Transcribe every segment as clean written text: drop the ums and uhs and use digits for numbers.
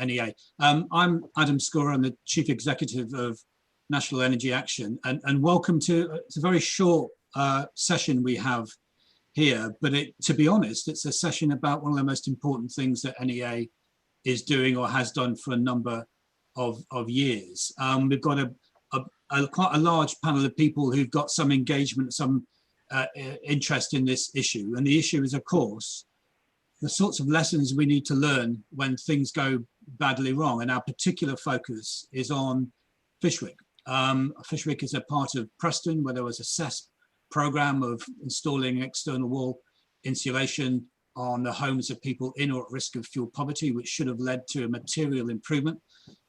NEA. I'm Adam Scorer, I'm the Chief Executive of National Energy Action, and welcome to, it's a very short session we have here, but to be honest, it's a session about one of the most important things that NEA is doing or has done for a number of years. We've got quite a large panel of people who've got some engagement, some interest in this issue. And the issue is, of course, the sorts of lessons we need to learn when things go badly wrong. And our particular focus is on Fishwick. Fishwick is a part of Preston, where there was a CESP program of installing external wall insulation on the homes of people in or at risk of fuel poverty, which should have led to a material improvement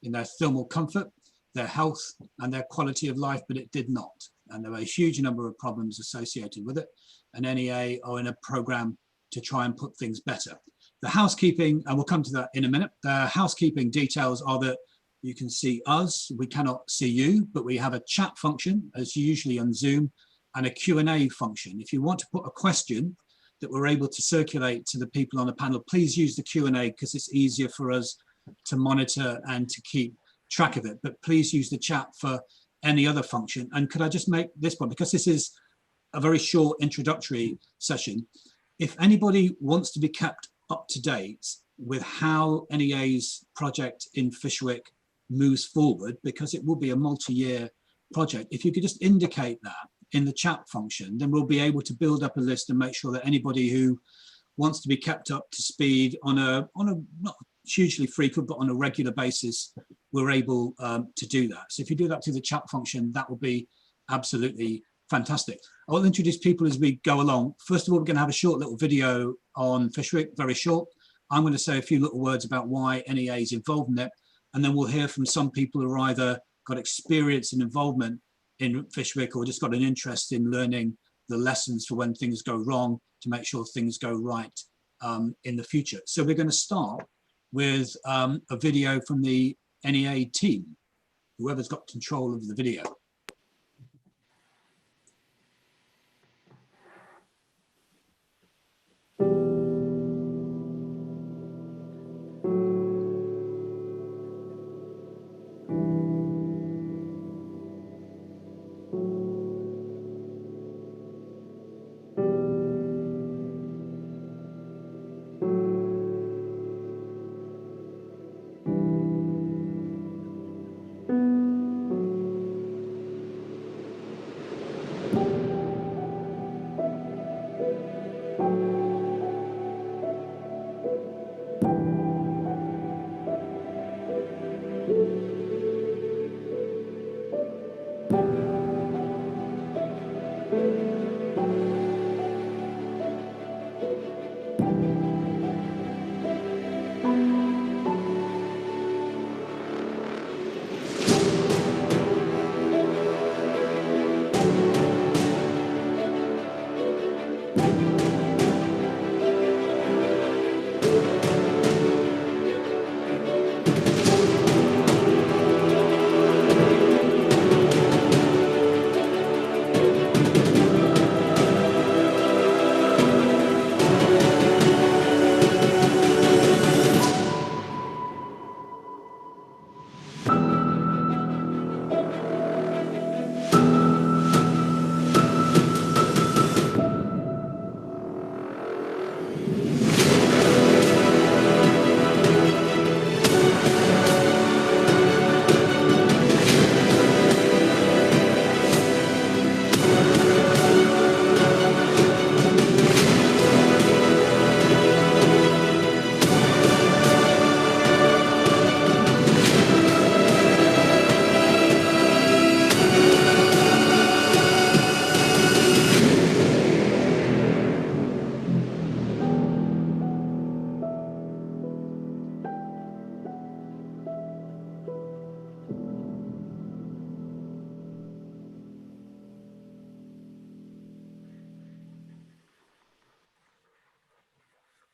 in their thermal comfort, their health, and their quality of life, but it did not. And there were a huge number of problems associated with it. And NEA are in a program to try and put things better. The housekeeping, and we'll come to that in a minute, the housekeeping details are that you can see us, we cannot see you, but we have a chat function, as usually on Zoom, and a Q&A function. If you want to put a question that we're able to circulate to the people on the panel, please use the Q&A because it's easier for us to monitor and to keep track of it. But please use the chat for any other function. And could I just make this point, because this is a very short introductory session, if anybody wants to be kept up to date with how NEA's project in Fishwick moves forward, because it will be a multi-year project, if you could just indicate that in the chat function, then we'll be able to build up a list and make sure that anybody who wants to be kept up to speed on a not hugely frequent, but on a regular basis, we're able to do that. So if you do that through the chat function, that will be absolutely fantastic. I'll introduce people as we go along. First of all, we're going to have a short little video on Fishwick, very short. I'm going to say a few little words about why NEA is involved in it, and then we'll hear from some people who are either got experience and involvement in Fishwick or just got an interest in learning the lessons for when things go wrong to make sure things go right in the future. So we're going to start with a video from the NEA team, whoever's got control of the video.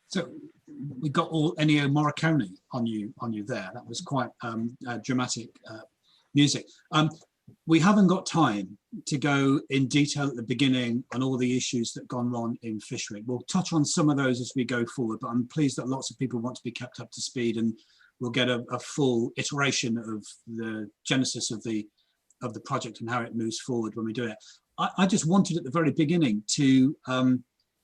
So we got all Ennio Morricone on you there. That was quite dramatic music. We haven't got time to go in detail at the beginning on all the issues that gone wrong in Fishwick. We'll touch on some of those as we go forward, but I'm pleased that lots of people want to be kept up to speed, and we'll get a full iteration of the genesis of the project and how it moves forward when we do it. I just wanted at the very beginning to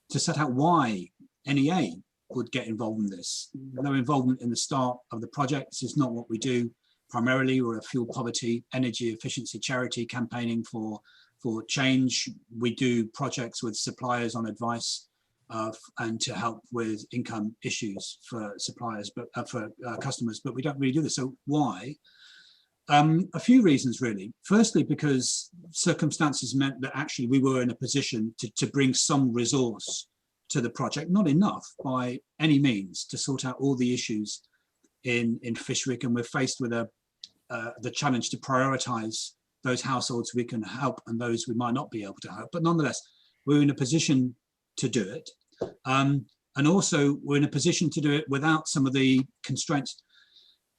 set out why NEA would get involved in this. No involvement in the start of the project. This is not what we do. Primarily, we're a fuel poverty, energy efficiency charity campaigning for change. We do projects with suppliers on advice and to help with income issues for suppliers, but for customers, but we don't really do this. So why? A few reasons really. Firstly, because circumstances meant that actually we were in a position to bring some resource to the project, not enough by any means to sort out all the issues in Fishwick, and we're faced with the challenge to prioritize those households we can help and those we might not be able to help. But nonetheless, we're in a position to do it. And also we're in a position to do it without some of the constraints,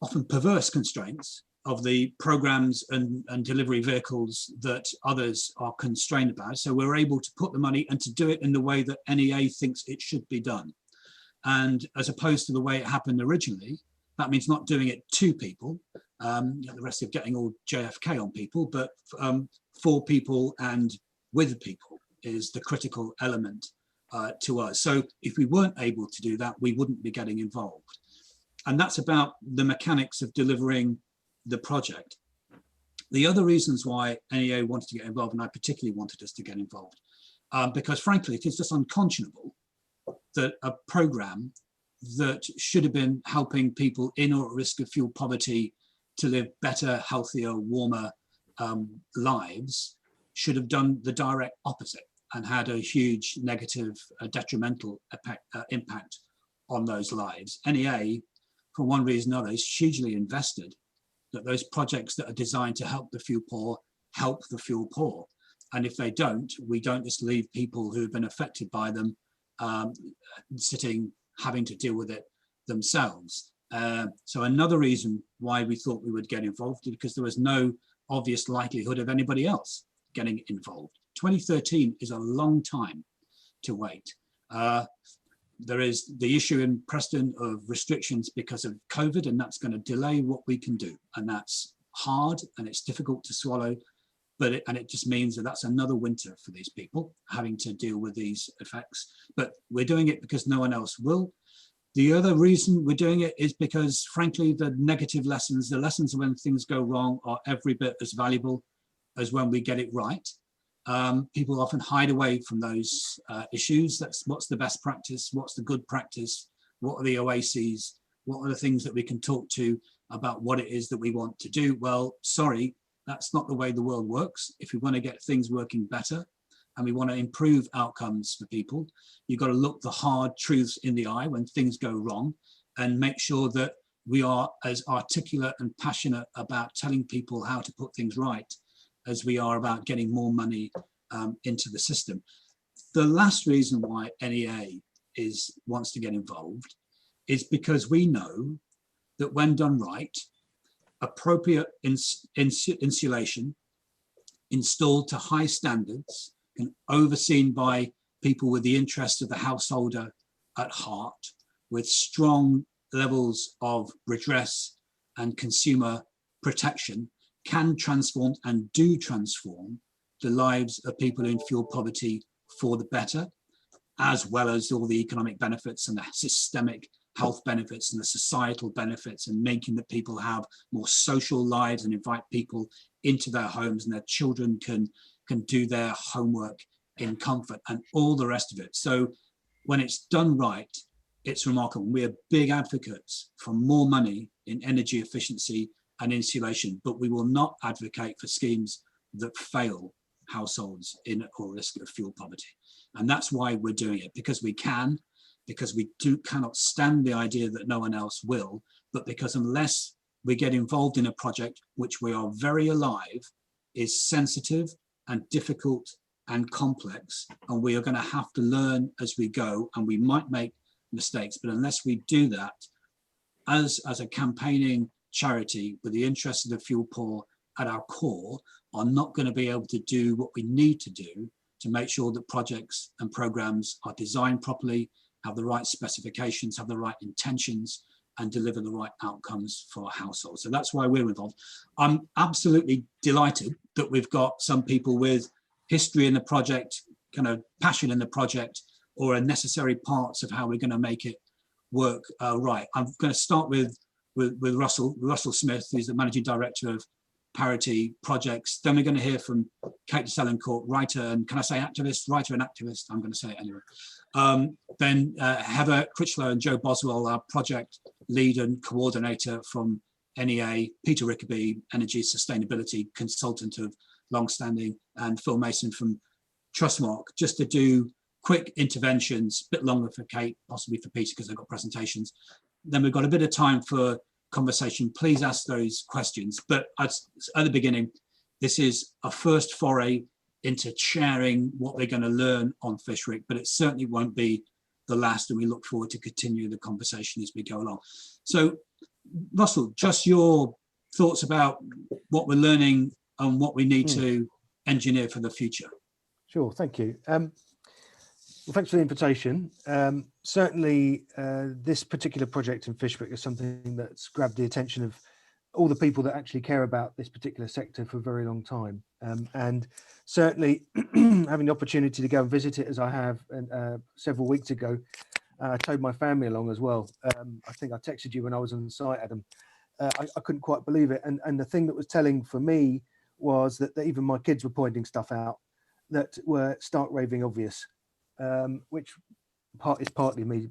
often perverse constraints, of the programs and delivery vehicles that others are constrained about. So we're able to put the money and to do it in the way that NEA thinks it should be done. And as opposed to the way it happened originally, that means not doing it to people, the rest of getting all JFK on people, but for people and with people is the critical element to us. So if we weren't able to do that, we wouldn't be getting involved. And that's about the mechanics of delivering the project. The other reasons why NEA wanted to get involved, and I particularly wanted us to get involved, because frankly, it is just unconscionable that a program that should have been helping people in or at risk of fuel poverty to live better, healthier, warmer lives should have done the direct opposite and had a huge negative, detrimental impact on those lives. NEA, for one reason or another, is hugely invested that those projects that are designed to help the fuel poor help the fuel poor. And if they don't, we don't just leave people who have been affected by them having to deal with it themselves. So another reason why we thought we would get involved is because there was no obvious likelihood of anybody else getting involved. 2013 is a long time to wait. There is the issue in Preston of restrictions because of COVID, and that's going to delay what we can do. And that's hard and it's difficult to swallow, but it just means that that's another winter for these people having to deal with these effects. But we're doing it because no one else will. The other reason we're doing it is because, frankly, the negative lessons, the lessons when things go wrong are every bit as valuable as when we get it right. People often hide away from those issues. That's what's the best practice, what's the good practice, what are the oases, what are the things that we can talk to about what it is that we want to do. Well, sorry, that's not the way the world works. If we want to get things working better and we want to improve outcomes for people, you've got to look the hard truths in the eye when things go wrong and make sure that we are as articulate and passionate about telling people how to put things right as we are about getting more money into the system. The last reason why NEA wants to get involved is because we know that when done right, appropriate insulation installed to high standards and overseen by people with the interests of the householder at heart, with strong levels of redress and consumer protection, can transform and do transform the lives of people in fuel poverty for the better, as well as all the economic benefits and the systemic health benefits and the societal benefits, and making that people have more social lives and invite people into their homes and their children can do their homework in comfort and all the rest of it. So when it's done right, it's remarkable. We're big advocates for more money in energy efficiency and insulation, but we will not advocate for schemes that fail households in or risk of fuel poverty. And that's why we're doing it, because we can, because we cannot stand the idea that no one else will, but because unless we get involved in a project which we are very alive is sensitive and difficult and complex, and we are going to have to learn as we go, and we might make mistakes, but unless we do that as a campaigning charity with the interests of the fuel poor at our core, are not going to be able to do what we need to do to make sure that projects and programs are designed properly, have the right specifications, have the right intentions, and deliver the right outcomes for our households. So that's why we're involved. I'm absolutely delighted that we've got some people with history in the project, kind of passion in the project, or are necessary parts of how we're going to make it work right. I'm going to start with Russell Smith, who's the Managing Director of Parity Projects. Then we're going to hear from Kate Sellencourt, writer, and can I say activist? Writer and activist, I'm going to say it anyway. Then Heather Critchlow and Joe Boswell, our project lead and coordinator from NEA, Peter Rickaby, energy sustainability consultant of longstanding, and Phil Mason from Trustmark, just to do quick interventions, a bit longer for Kate, possibly for Peter because they've got presentations. Then we've got a bit of time for conversation. Please ask those questions. But at the beginning, this is a first foray into sharing what we're going to learn on Fishwick, but it certainly won't be the last, and we look forward to continue the conversation as we go along. So, Russell, just your thoughts about what we're learning and what we need to engineer for the future. Sure, thank you. Well, thanks for the invitation. Certainly, this particular project in Fishwick is something that's grabbed the attention of all the people that actually care about this particular sector for a very long time. And certainly, having the opportunity to go and visit it as I have several weeks ago, I towed my family along as well. I think I texted you when I was on site, Adam. I couldn't quite believe it. And the thing that was telling for me was that even my kids were pointing stuff out that were stark raving obvious. Which is partly me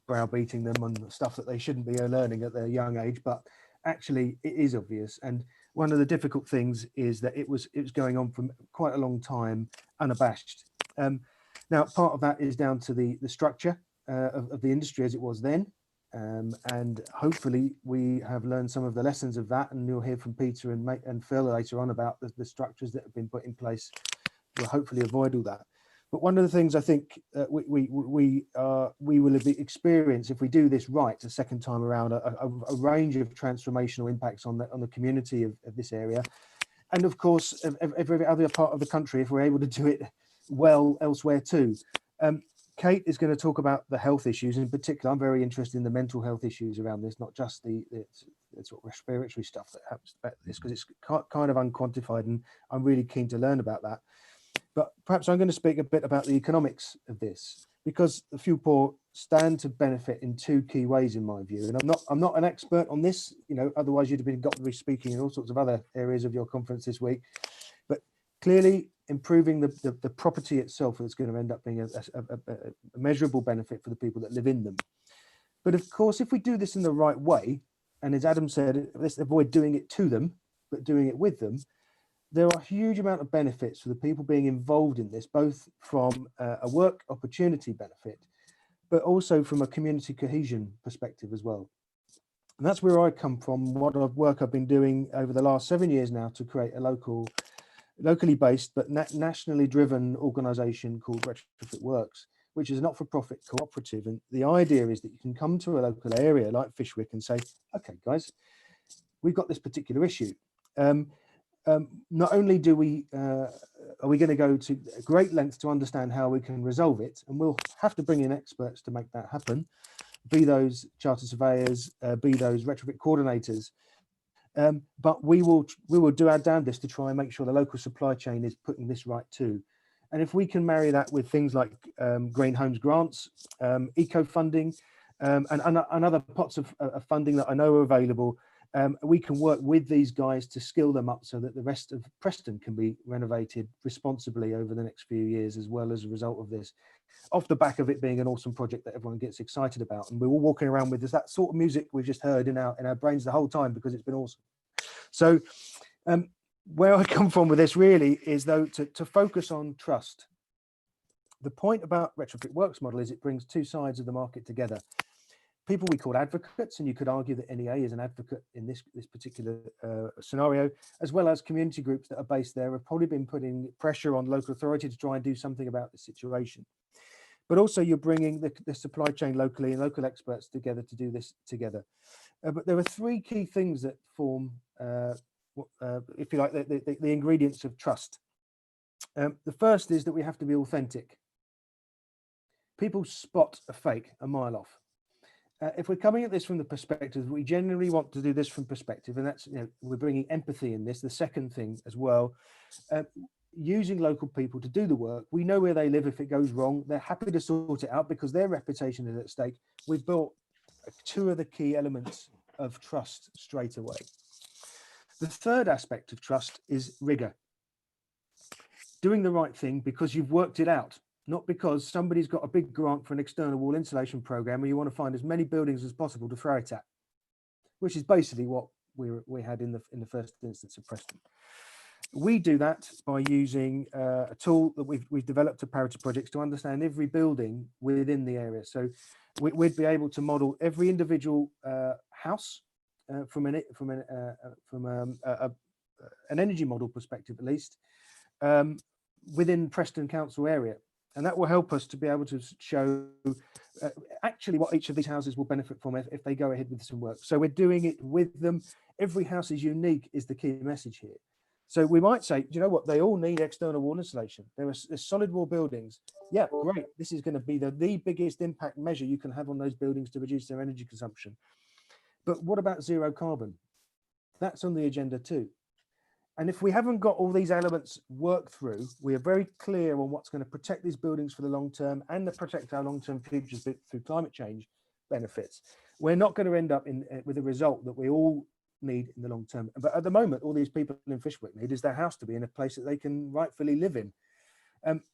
browbeating them on stuff that they shouldn't be learning at their young age, but actually it is obvious. And one of the difficult things is that it was going on for quite a long time, unabashed. Now, part of that is down to the structure of the industry as it was then, and hopefully we have learned some of the lessons of that. And you'll hear from Peter and Phil later on about the structures that have been put in place. We'll hopefully avoid all that. But one of the things I think we will experience if we do this right a second time around, a range of transformational impacts on the community of this area, and of course every other part of the country if we're able to do it well elsewhere too. Kate is going to talk about the health issues, and in particular I'm very interested in the mental health issues around this, not just the sort of respiratory stuff that happens about this, because it's kind of unquantified, and I'm really keen to learn about that. But perhaps I'm going to speak a bit about the economics of this, because the few poor stand to benefit in two key ways, in my view. And I'm not an expert on this, otherwise you'd have got to be speaking in all sorts of other areas of your conference this week. But clearly, improving the property itself is going to end up being a measurable benefit for the people that live in them. But of course, if we do this in the right way, and as Adam said, let's avoid doing it to them, but doing it with them, there are a huge amount of benefits for the people being involved in this, both from a work opportunity benefit, but also from a community cohesion perspective as well. And that's where I come from, what work I've been doing over the last 7 years now to create a locally based but nationally driven organisation called Retrofit Works, which is a not-for-profit cooperative. And the idea is that you can come to a local area like Fishwick and say, okay, guys, we've got this particular issue. Not only are we going to go to great lengths to understand how we can resolve it, and we'll have to bring in experts to make that happen, be those chartered surveyors, be those retrofit coordinators, but we will do our damnedest to try and make sure the local supply chain is putting this right too. And if we can marry that with things like green homes grants, eco funding, and other pots of funding that I know are available, we can work with these guys to skill them up so that the rest of Preston can be renovated responsibly over the next few years, as well as a result of this, off the back of it being an awesome project that everyone gets excited about. And we're all walking around with that sort of music we've just heard in our brains the whole time because it's been awesome. So where I come from with this really is, though, to focus on trust. The point about Retrofit Works model is it brings two sides of the market together. People we call advocates, and you could argue that NEA is an advocate in this particular scenario, as well as community groups that are based there have probably been putting pressure on local authority to try and do something about the situation. But also you're bringing the supply chain locally and local experts together to do this together. But there are three key things that form, if you like, the ingredients of trust. The first is that we have to be authentic. People spot a fake a mile off. if we're coming at this from the perspective, we generally want to do this from perspective, and that's, we're bringing empathy in this. The second thing as well, using local people to do the work. We know where they live. If it goes wrong, they're happy to sort it out because their reputation is at stake. We've built two of the key elements of trust straight away. The third aspect of trust is rigor. Doing the right thing because you've worked it out, not because somebody's got a big grant for an external wall insulation program and you want to find as many buildings as possible to throw it at, which is basically what we had in the first instance of Preston. We do that by using a tool that we've developed at Parity Projects to understand every building within the area. So we'd be able to model every individual house from an energy model perspective, at least, within Preston Council area. And that will help us to be able to show actually what each of these houses will benefit from if they go ahead with some work. So we're doing it with them. Every house is unique is the key message here. So we might say, do you know what? They all need external wall insulation. There's solid wall buildings. Yeah, great. This is going to be the biggest impact measure you can have on those buildings to reduce their energy consumption. But what about zero carbon? That's on the agenda too. And if we haven't got all these elements worked through, we are very clear on what's going to protect these buildings for the long term and to protect our long-term futures through climate change benefits. We're not going to end up with a result that we all need in the long term. But at the moment, all these people in Fishwick need is their house to be in a place that they can rightfully live in.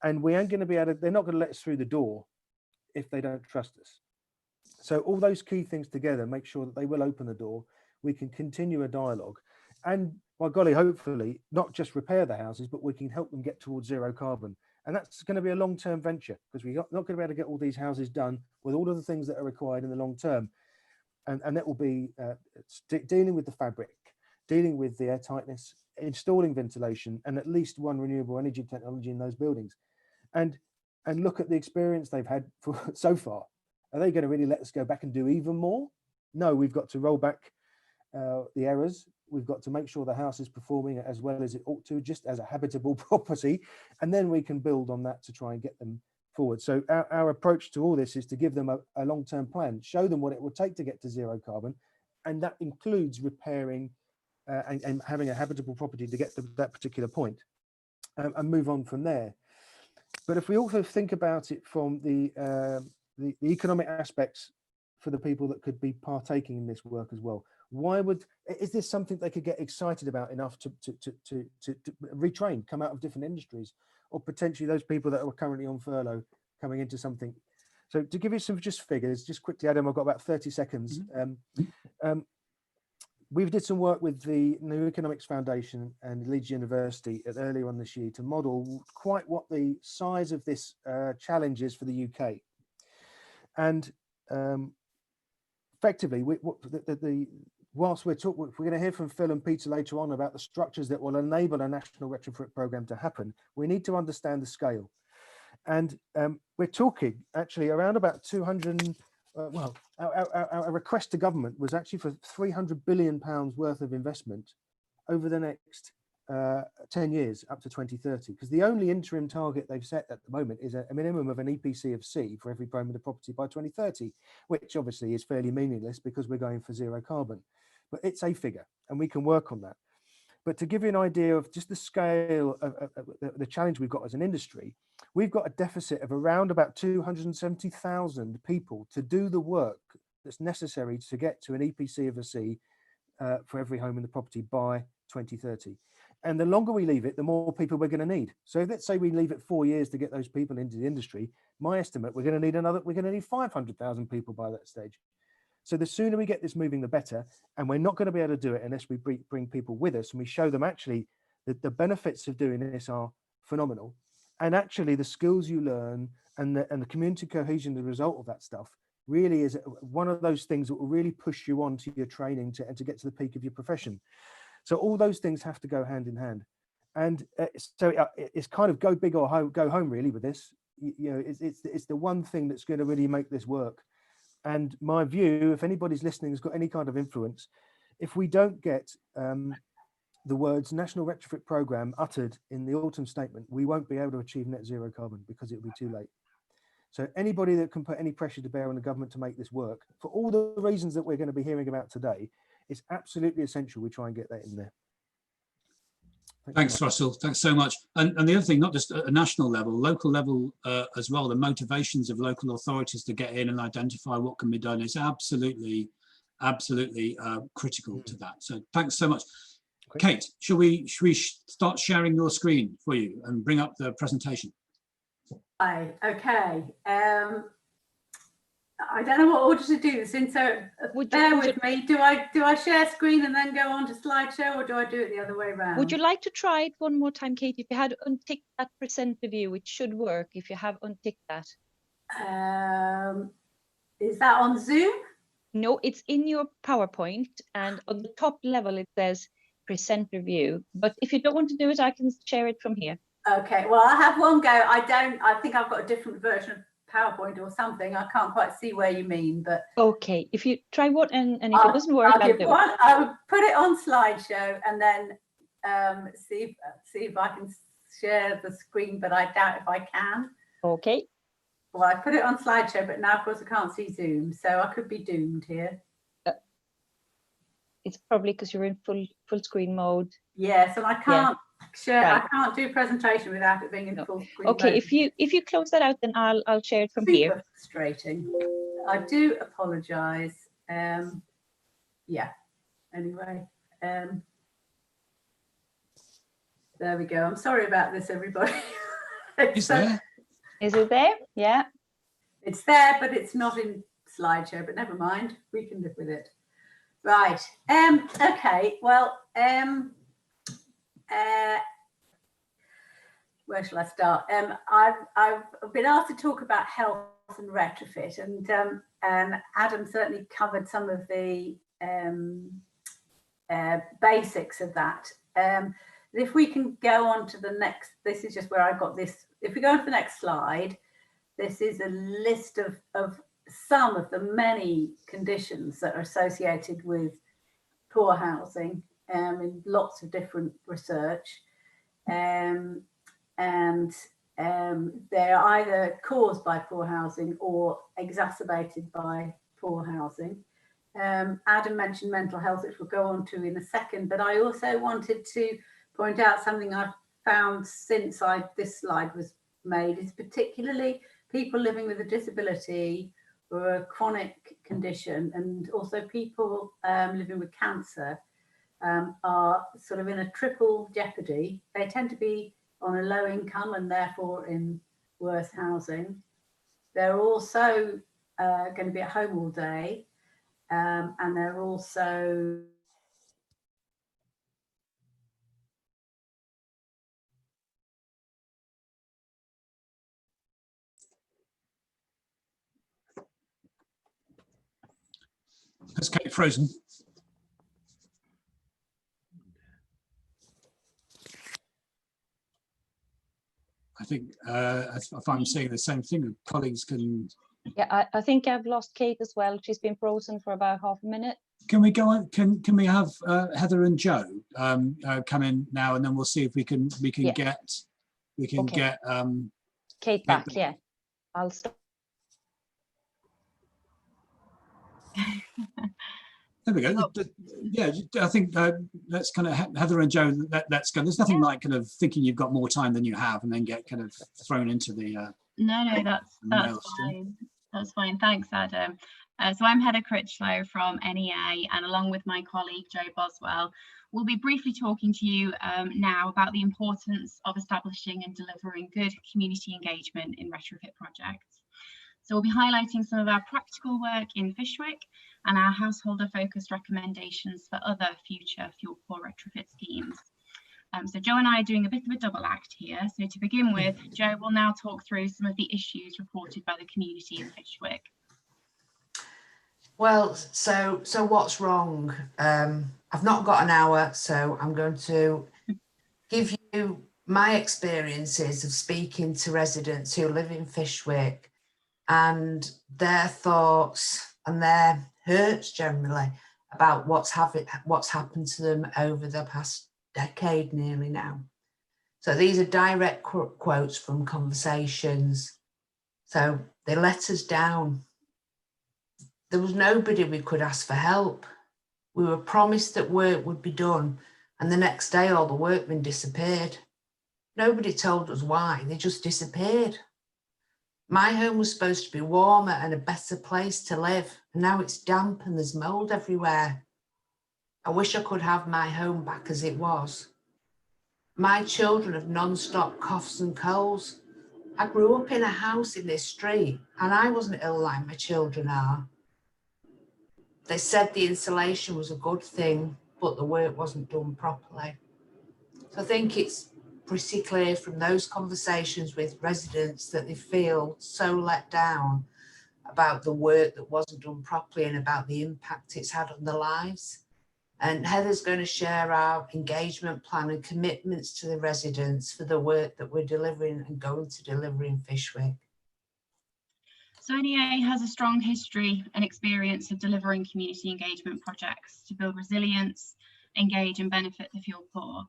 And we ain't going to be able to, they're not going to let us through the door if they don't trust us. So all those key things together make sure that they will open the door. We can continue a dialogue. And by golly, hopefully not just repair the houses, but we can help them get towards zero carbon. And that's going to be a long-term venture because we're not going to be able to get all these houses done with all of the things that are required in the long term. And that will be dealing with the fabric, dealing with the air tightness, installing ventilation, and at least one renewable energy technology in those buildings. And look at the experience they've had so far. Are they going to really let us go back and do even more? No, we've got to roll back the errors. We've got to make sure the house is performing as well as it ought to, just as a habitable property. And then we can build on that to try and get them forward. So our approach to all this is to give them a long-term plan, show them what it will take to get to zero carbon. And that includes repairing and having a habitable property to get to that particular point and move on from there. But if we also think about it from the economic aspects for the people that could be partaking in this work as well, is this something they could get excited about enough to retrain, come out of different industries, or potentially those people that are currently on furlough coming into something? So to give you some just figures, just quickly, Adam, I've got about 30 seconds. We did some work with the New Economics Foundation and Leeds University earlier on this year to model quite what the size of this challenge is for the UK. And effectively, whilst we're going to hear from Phil and Peter later on about the structures that will enable a national retrofit program to happen, we need to understand the scale. And we're talking actually around about 200, our request to government was actually for £300 billion worth of investment over the next 10 years up to 2030, because the only interim target they've set at the moment is a minimum of an EPC of C for every perimeter property by 2030, which obviously is fairly meaningless because we're going for zero carbon. But it's a figure and we can work on that. But to give you an idea of just the scale of the challenge we've got as an industry, we've got a deficit of around about 270,000 people to do the work that's necessary to get to an EPC of a C for every home in the property by 2030. And the longer we leave it, the more people we're going to need. So let's say we leave it 4 years to get those people into the industry. My estimate, we're going to need 500,000 people by that stage. So the sooner we get this moving, the better. And we're not going to be able to do it unless we bring people with us and we show them actually that the benefits of doing this are phenomenal. And actually the skills you learn and the community cohesion, the result of that stuff really is one of those things that will really push you on to your training and to get to the peak of your profession. So all those things have to go hand in hand. And so it's kind of go big or go home really with this. It's the one thing that's going to really make this work. And my view, if anybody's listening has got any kind of influence, if we don't get the words National Retrofit Programme uttered in the autumn statement, we won't be able to achieve net zero carbon because it'll be too late. So anybody that can put any pressure to bear on the government to make this work, for all the reasons that we're going to be hearing about today, it's absolutely essential we try and get that in there. Thanks, Russell. Thanks so much. And the other thing, not just at a national level, local level as well, the motivations of local authorities to get in and identify what can be done is absolutely critical to that. So thanks so much. Okay. Kate, should we start sharing your screen for you and bring up the presentation? Hi, okay. I don't know what order to do this in, so bear with me. Do I share screen and then go on to slideshow, or do I do it the other way around? Would you like to try it one more time, Kate? If you had unticked that presenter view, it should work if you have unticked that. Is that on Zoom? No, it's in your PowerPoint, and on the top level it says presenter view. But if you don't want to do it, I can share it from here. Okay, well, I'll have one go. I think I've got a different version of PowerPoint or something. I can't quite see where you mean, but okay, if you try one and if it doesn't work, I'll do it. I would put it on slideshow and then see if I can share the screen, but I doubt if I can. Okay. Well, I put it on slideshow, but now of course I can't see Zoom, so I could be doomed here. It's probably because you're in full screen mode. Yes, and I can't share. Right. I can't do presentation without it being in full screen. Okay, mode. if you close that out, then I'll share it from here. Super frustrating. I do apologise. Yeah. Anyway, there we go. I'm sorry about this, everybody. Is there? Is it there? Yeah. It's there, but it's not in slideshow. But never mind. We can live with it. Right. Okay. Well. Where shall I start? I've been asked to talk about health and retrofit, and Adam certainly covered some of the basics of that. If we can go on to the next, this is just where I got this. If we go on to the next slide, this is a list of some of the many conditions that are associated with poor housing in lots of different research. And they're either caused by poor housing or exacerbated by poor housing. Adam mentioned mental health, which we'll go on to in a second, but I also wanted to point out something I've found since this slide was made, is particularly people living with a disability or a chronic condition, and also people living with cancer are sort of in a triple jeopardy. They tend to be on a low income and therefore in worse housing. They're also going to be at home all day, and they're also Has Kate frozen? I think if I'm saying the same thing, colleagues can. Yeah, I think I've lost Kate as well. She's been frozen for about half a minute. Can we go on? Can we have Heather and Joe come in now, and then we'll see if we can get Kate back. Yeah, I'll stop. There we go. Yeah, I think let's kind of Heather and Joe. Let's go. There's nothing like kind of thinking you've got more time than you have, and then get kind of thrown into the. No, that's fine. That's fine. Thanks, Adam. So I'm Heather Critchlow from NEA, and along with my colleague Joe Boswell, we'll be briefly talking to you now about the importance of establishing and delivering good community engagement in retrofit projects. So we'll be highlighting some of our practical work in Fishwick and our householder-focused recommendations for other future fuel poor retrofit schemes. So Joe and I are doing a bit of a double act here. So to begin with, Joe will now talk through some of the issues reported by the community in Fishwick. Well, so what's wrong? I've not got an hour, so I'm going to give you my experiences of speaking to residents who live in Fishwick and their thoughts and their hurts generally about what's happened to them over the past decade nearly now. So these are direct quotes from conversations. So they let us down. There was nobody we could ask for help. We were promised that work would be done, and the next day all the workmen disappeared. Nobody told us why, they just disappeared. My home was supposed to be warmer and a better place to live, and now it's damp and there's mould everywhere. I wish I could have my home back as it was. My children have non-stop coughs and colds. I grew up in a house in this street and I wasn't ill like my children are. They said the insulation was a good thing, but the work wasn't done properly. So I think it's pretty clear from those conversations with residents that they feel so let down about the work that wasn't done properly and about the impact it's had on their lives. And Heather's going to share our engagement plan and commitments to the residents for the work that we're delivering and going to deliver in Fishwick. So NEA has a strong history and experience of delivering community engagement projects to build resilience, engage and benefit the fuel poor.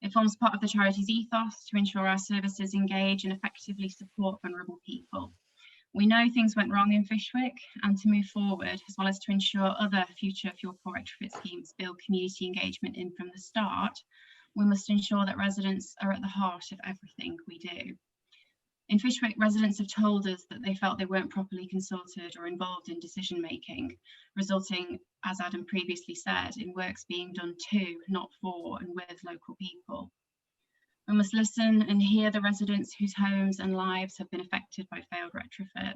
It forms part of the charity's ethos to ensure our services engage and effectively support vulnerable people. We know things went wrong in Fishwick, and to move forward, as well as to ensure other future fuel poor retrofit schemes build community engagement in from the start, we must ensure that residents are at the heart of everything we do. In Fishwick, residents have told us that they felt they weren't properly consulted or involved in decision making, resulting, as Adam previously said, in works being done to, not for, and with local people. We must listen and hear the residents whose homes and lives have been affected by failed retrofit.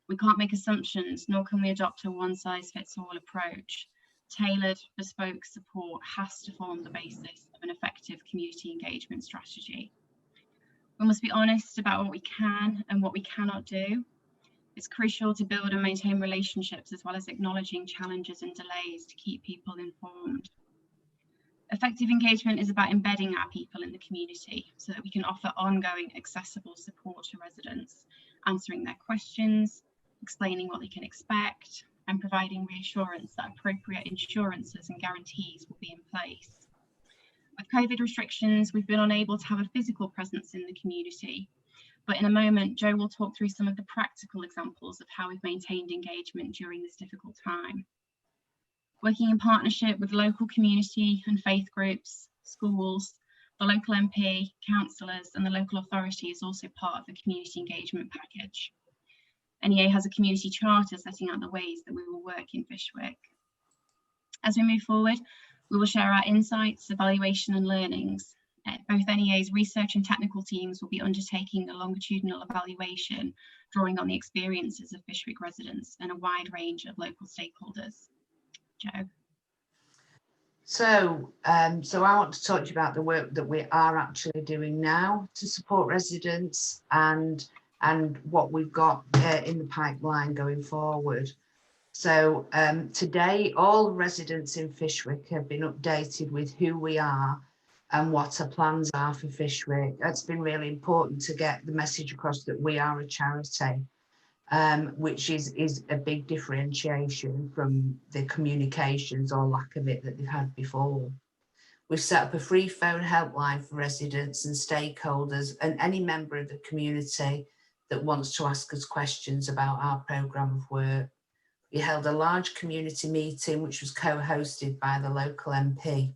We can't make assumptions, nor can we adopt a one-size-fits-all approach. Tailored, bespoke support has to form the basis of an effective community engagement strategy. We must be honest about what we can and what we cannot do. It's crucial to build and maintain relationships as well as acknowledging challenges and delays to keep people informed. Effective engagement is about embedding our people in the community so that we can offer ongoing accessible support to residents, answering their questions, explaining what they can expect, and providing reassurance that appropriate insurances and guarantees will be in place. With COVID restrictions, we've been unable to have a physical presence in the community, but in a moment, Jo will talk through some of the practical examples of how we've maintained engagement during this difficult time. Working in partnership with local community and faith groups, schools, the local MP, councillors and the local authority is also part of the community engagement package. NEA has a community charter setting out the ways that we will work in Fishwick. As we move forward, we will share our insights, evaluation and learnings. Both NEA's research and technical teams will be undertaking a longitudinal evaluation, drawing on the experiences of Fishwick residents and a wide range of local stakeholders. Jo. So I want to talk to you about the work that we are actually doing now to support residents and what we've got in the pipeline going forward. So today, all residents in Fishwick have been updated with who we are and what our plans are for Fishwick. It's been really important to get the message across that we are a charity. Which is a big differentiation from the communications or lack of it that they've had before. We've set up a free phone helpline for residents and stakeholders and any member of the community that wants to ask us questions about our programme of work. We held a large community meeting which was co-hosted by the local MP.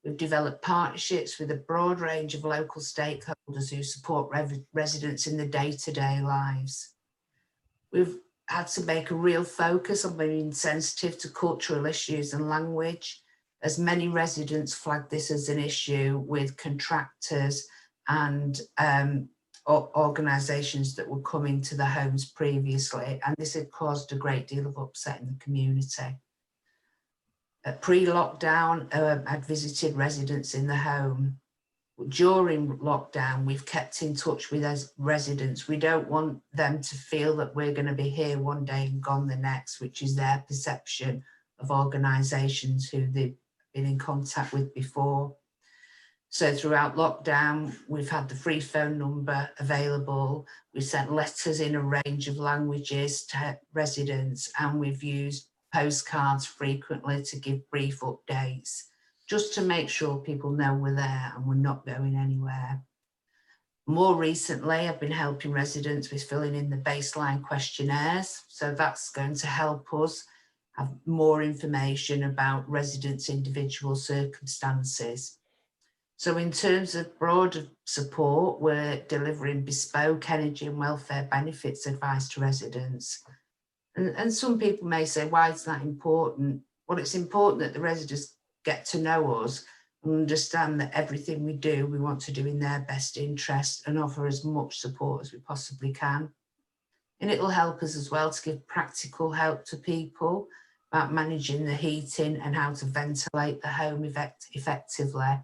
We've developed partnerships with a broad range of local stakeholders who support residents in their day-to-day lives. We've had to make a real focus on being sensitive to cultural issues and language, as many residents flagged this as an issue with contractors and organisations that were coming to the homes previously, and this had caused a great deal of upset in the community. Pre-lockdown, I'd visited residents in the home. During lockdown, we've kept in touch with us residents. We don't want them to feel that we're going to be here one day and gone the next, which is their perception of organisations who they've been in contact with before. So throughout lockdown, we've had the free phone number available. We sent letters in a range of languages to residents, and we've used postcards frequently to give brief updates, just to make sure people know we're there and we're not going anywhere. More recently, I've been helping residents with filling in the baseline questionnaires. So that's going to help us have more information about residents' individual circumstances. So in terms of broader support, we're delivering bespoke energy and welfare benefits advice to residents. And some people may say, why is that important? Well, it's important that the residents get to know us and understand that everything we do, we want to do in their best interest and offer as much support as we possibly can. And it'll help us as well to give practical help to people about managing the heating and how to ventilate the home effectively.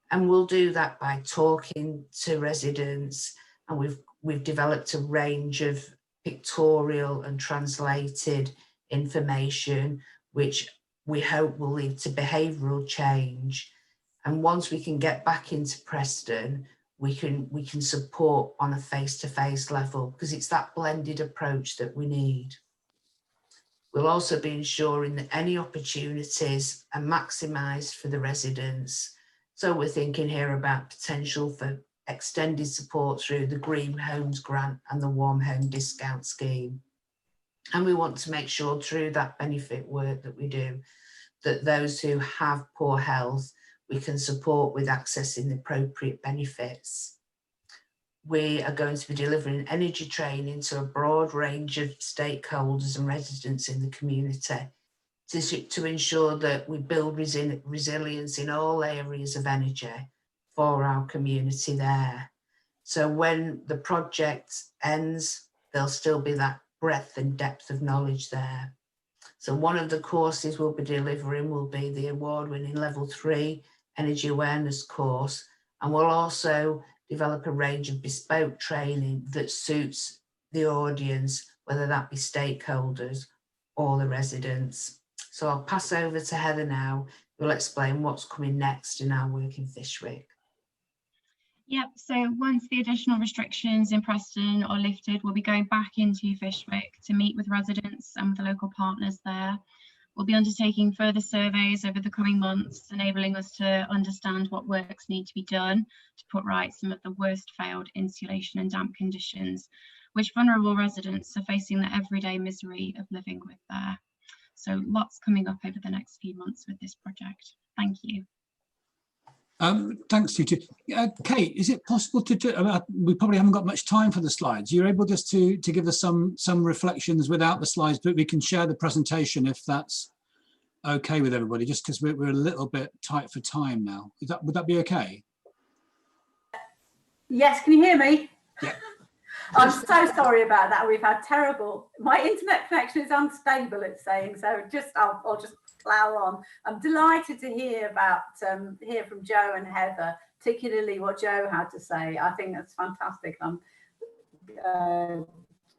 And we'll do that by talking to residents, and we've developed a range of pictorial and translated information, which we hope will lead to behavioural change. And once we can get back into Preston, we can support on a face-to-face level, because it's that blended approach that we need. We'll also be ensuring that any opportunities are maximised for the residents. So we're thinking here about potential for extended support through the Green Homes Grant and the Warm Home Discount Scheme. And we want to make sure through that benefit work that we do, that those who have poor health, we can support with accessing the appropriate benefits. We are going to be delivering energy training to a broad range of stakeholders and residents in the community to ensure that we build resilience in all areas of energy for our community there. So when the project ends, there'll still be that breadth and depth of knowledge there. So one of the courses we'll be delivering will be the award-winning Level 3 Energy Awareness course, and we'll also develop a range of bespoke training that suits the audience, whether that be stakeholders or the residents. So I'll pass over to Heather now, who'll explain what's coming next in our work in Fishwick. Yep, so once the additional restrictions in Preston are lifted, we'll be going back into Fishwick to meet with residents and with the local partners there. We'll be undertaking further surveys over the coming months, enabling us to understand what works need to be done to put right some of the worst failed insulation and damp conditions, which vulnerable residents are facing the everyday misery of living with there. So lots coming up over the next few months with this project. Thank you. Thanks, Tutu. Kate, is it possible to do, we probably haven't got much time for the slides. You're able just to give us some reflections without the slides, but we can share the presentation if that's okay with everybody, just because we're a little bit tight for time now. Would that be okay? Yes, can you hear me? Yeah. I'm so sorry about that. We've had terrible, my internet connection is unstable, it's saying, so I'll just plow on. I'm delighted to hear from Joe and Heather, particularly what Joe had to say. I think that's fantastic. I'm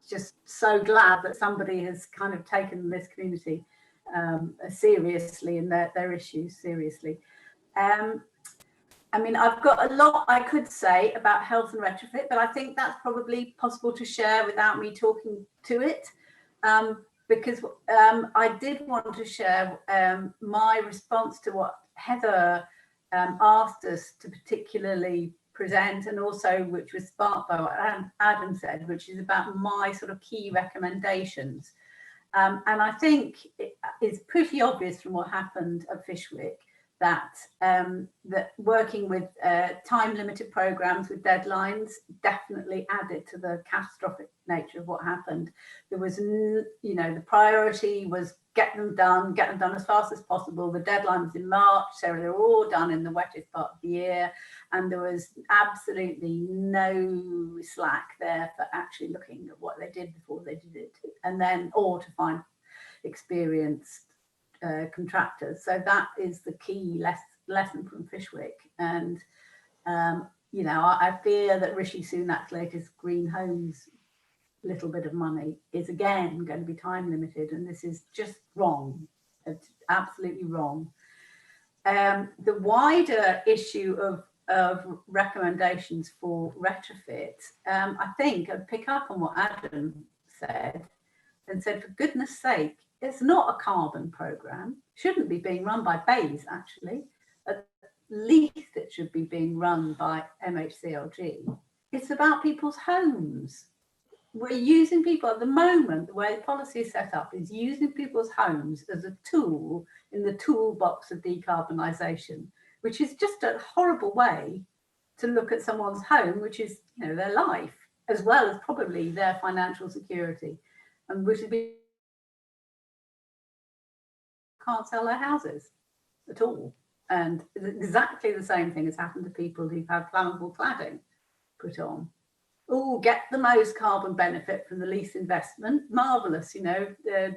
just so glad that somebody has kind of taken this community seriously and their issues seriously. I mean, I've got a lot I could say about health and retrofit, but I think that's probably possible to share without me talking to it. Because I did want to share my response to what Heather asked us to particularly present, and also which was sparked by what Adam said, which is about my sort of key recommendations. And I think it is pretty obvious from what happened at Fishwick that working with time-limited programs with deadlines definitely added to the catastrophic nature of what happened. There was, the priority was get them done as fast as possible. The deadline was in March, so they were all done in the wettest part of the year, and there was absolutely no slack there for actually looking at what they did before they did it, and then or to find experienced contractors. So that is the key lesson from Fishwick. And I fear that Rishi Sunak's latest Green Homes little bit of money is again going to be time limited, and this is just wrong. It's absolutely wrong. The wider issue of recommendations for retrofit, I think I'd pick up on what Adam said and said, for goodness sake, it's not a carbon programme, shouldn't be being run by BEIS actually. At least it should be being run by MHCLG. It's about people's homes. We're using people at the moment, the way the policy is set up is using people's homes as a tool in the toolbox of decarbonisation, which is just a horrible way to look at someone's home, which is, you know, their life, as well as probably their financial security, and which is can't sell their houses at all. And exactly the same thing has happened to people who've had flammable cladding put on. Oh, get the most carbon benefit from the least investment. Marvelous, you know,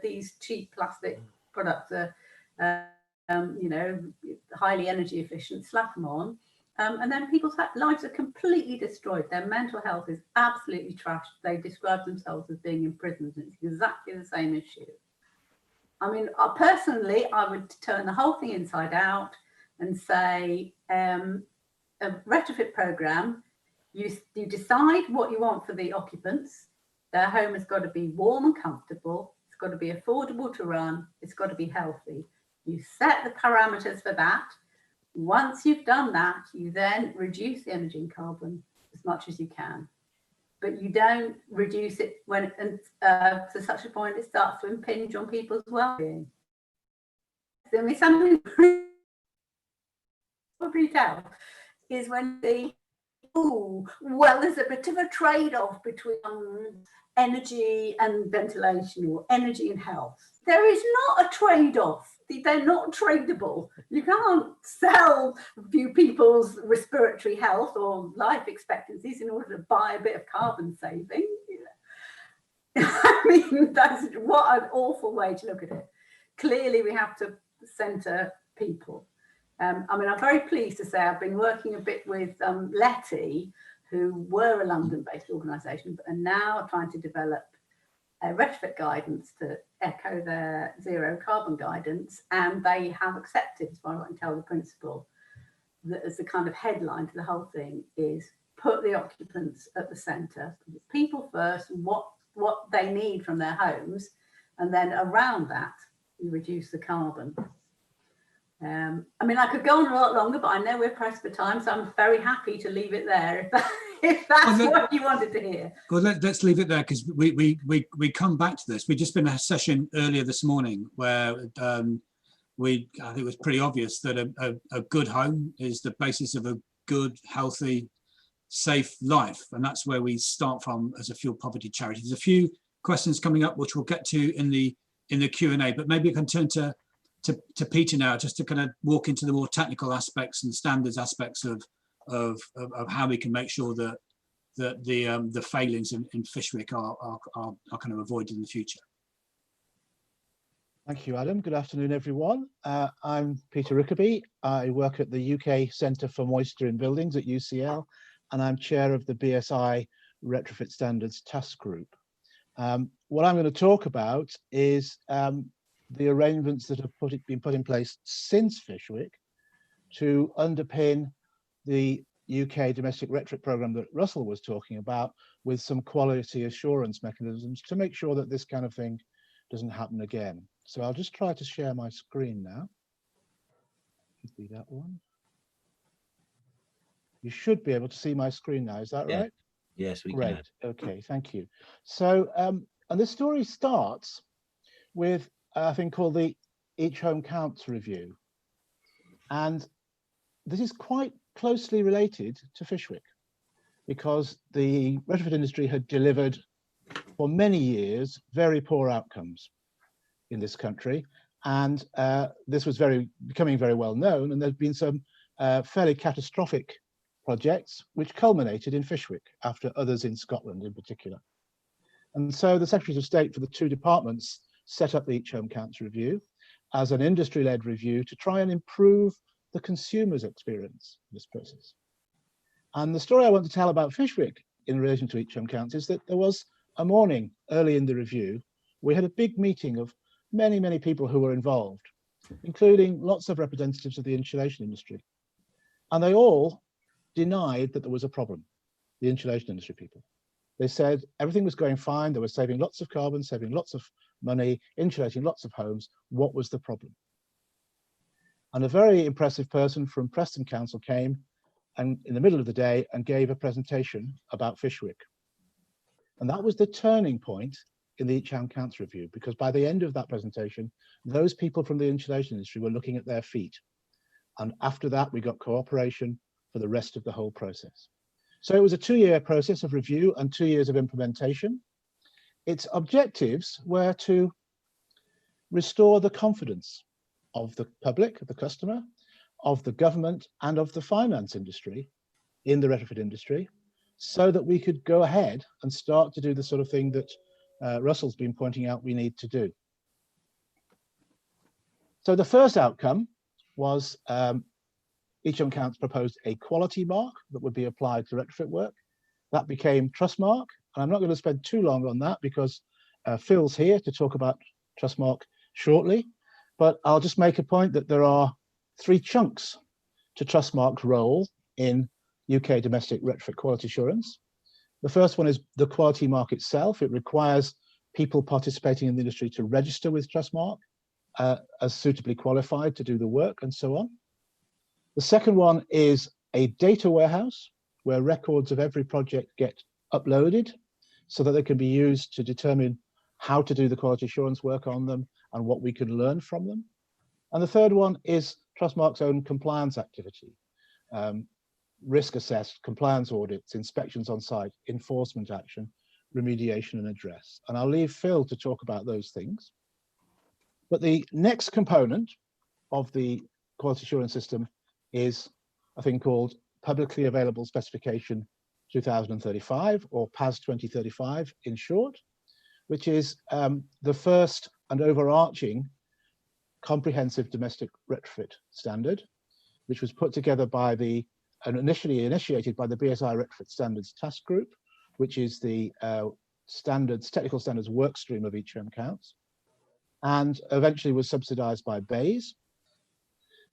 these cheap plastic products are, you know, highly energy efficient, slap them on. And then people's lives are completely destroyed. Their mental health is absolutely trashed. They describe themselves as being imprisoned. It's exactly the same issue. I mean, personally, I would turn the whole thing inside out and say a retrofit program. You decide what you want for the occupants. Their home has got to be warm and comfortable. It's got to be affordable to run. It's got to be healthy. You set the parameters for that. Once you've done that, you then reduce the energy and carbon as much as you can. But you don't reduce it when to such a point it starts to impinge on people's well-being. So, I mean, something probably tell is when the well, there's a bit of a trade-off between energy and ventilation or energy and health. There is not a trade-off. They're not tradable. You can't sell a few people's respiratory health or life expectancies in order to buy a bit of carbon saving. I mean, that's what an awful way to look at it. Clearly, we have to centre people. I mean, I'm very pleased to say I've been working a bit with Letty, who were a London-based organisation, but are now trying to develop a retrofit guidance to echo their zero carbon guidance, and they have accepted, as far as I can tell, the principle that as the kind of headline to the whole thing is put the occupants at the centre, people first, what they need from their homes, and then around that you reduce the carbon. I mean, I could go on a lot longer, but I know we're pressed for time, so I'm very happy to leave it there if that's what you wanted to hear. Well, let's leave it there, because we come back to this. We've just been in a session earlier this morning where I think it was pretty obvious that a good home is the basis of a good, healthy, safe life, and that's where we start from as a fuel poverty charity. There's a few questions coming up which we'll get to in the Q&A, but maybe I can turn to Peter now, just to kind of walk into the more technical aspects and standards aspects of how we can make sure that the failings in Fishwick are kind of avoided in the future. Thank you, Adam. Good afternoon, everyone. I'm Peter Rickaby. I work at the UK Centre for Moisture in Buildings at UCL, and I'm chair of the BSI Retrofit Standards Task Group. What I'm going to talk about is the arrangements that have been put in place since Fishwick to underpin the UK domestic retrofit programme that Russell was talking about, with some quality assurance mechanisms to make sure that this kind of thing doesn't happen again. So I'll just try to share my screen now. Should be that one. You should be able to see my screen now, is that right? Yes, we Great. can. Okay, thank you. So, and this story starts with a thing called the Each Home Counts review. And this is quite closely related to Fishwick, because the retrofit industry had delivered for many years very poor outcomes in this country. And this was becoming very well known, and there'd been some fairly catastrophic projects which culminated in Fishwick after others in Scotland in particular. And so the Secretaries of State for the two departments set up the Each Home Counts review as an industry-led review to try and improve the consumer's experience in this process. And the story I want to tell about Fishwick in relation to Each Home Counts is that there was a morning early in the review, we had a big meeting of many, many people who were involved, including lots of representatives of the insulation industry. And they all denied that there was a problem, the insulation industry people. They said everything was going fine, they were saving lots of carbon, saving lots of money, insulating lots of homes. What was the problem? And a very impressive person from Preston Council came and in the middle of the day and gave a presentation about Fishwick. And that was the turning point in the Each Home Counts review, because by the end of that presentation, those people from the insulation industry were looking at their feet. And after that, we got cooperation for the rest of the whole process. So it was a 2-year process of review and 2 years of implementation. Its objectives were to restore the confidence of the public, the customer, of the government, and of the finance industry in the retrofit industry, so that we could go ahead and start to do the sort of thing that Russell's been pointing out we need to do. So the first outcome was Each Home Counts proposed a quality mark that would be applied to retrofit work. That became Trustmark, and I'm not going to spend too long on that because Phil's here to talk about Trustmark shortly, but I'll just make a point that there are 3 chunks to Trustmark's role in UK domestic retrofit quality assurance. The first one is the quality mark itself. It requires people participating in the industry to register with Trustmark as suitably qualified to do the work and so on. The second one is a data warehouse where records of every project get uploaded so that they can be used to determine how to do the quality assurance work on them and what we can learn from them. And the third one is Trustmark's own compliance activity, risk assessed, compliance audits, inspections on site, enforcement action, remediation and address. And I'll leave Phil to talk about those things. But the next component of the quality assurance system is a thing called Publicly Available Specification 2035, or PAS 2035 in short, which is the first and overarching comprehensive domestic retrofit standard, which was put together by and initially initiated by the BSI Retrofit Standards Task Group, which is the technical standards work stream of Each Home Counts, and eventually was subsidized by BAYS.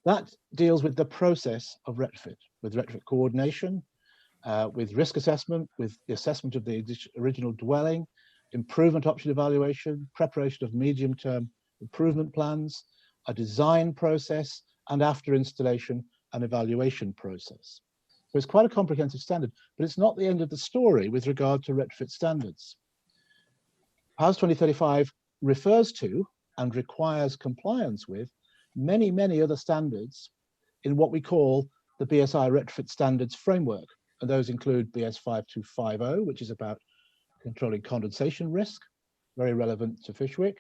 That deals with the process of retrofit, with retrofit coordination, with risk assessment, with the assessment of the original dwelling, improvement option evaluation, preparation of medium-term improvement plans, a design process, and after installation, an evaluation process. So it's quite a comprehensive standard, but it's not the end of the story with regard to retrofit standards. PAS 2035 refers to and requires compliance with many, many other standards in what we call the BSI Retrofit Standards Framework. And those include BS 5250, which is about controlling condensation risk, very relevant to Fishwick.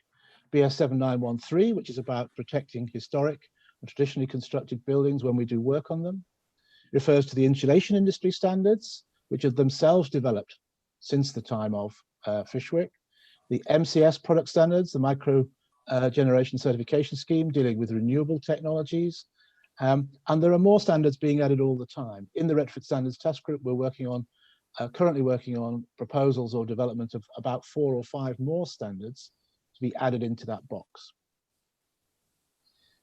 BS 7913, which is about protecting historic and traditionally constructed buildings when we do work on them. It refers to the insulation industry standards, which are themselves developed since the time of Fishwick. The MCS product standards, the micro generation certification scheme dealing with renewable technologies. And there are more standards being added all the time. In the Retrofit Standards Task Group, we're currently working on proposals or development of about 4 or 5 more standards to be added into that box.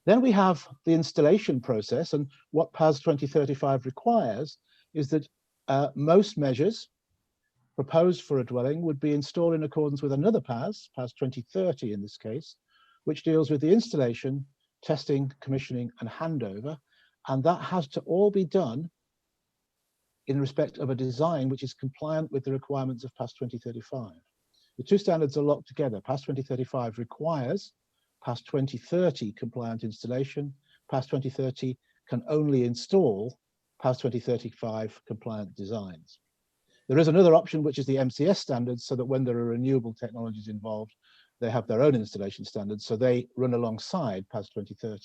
Then we have the installation process, and what PAS 2035 requires is that most measures proposed for a dwelling would be installed in accordance with another PAS 2030 in this case, which deals with the installation, testing, commissioning, and handover, and that has to all be done in respect of a design which is compliant with the requirements of PAS 2035. The 2 standards are locked together. PAS 2035 requires PAS 2030 compliant installation. PAS 2030 can only install PAS 2035 compliant designs. There is another option, which is the MCS standards, so that when there are renewable technologies involved, they have their own installation standards, so they run alongside PAS 2030.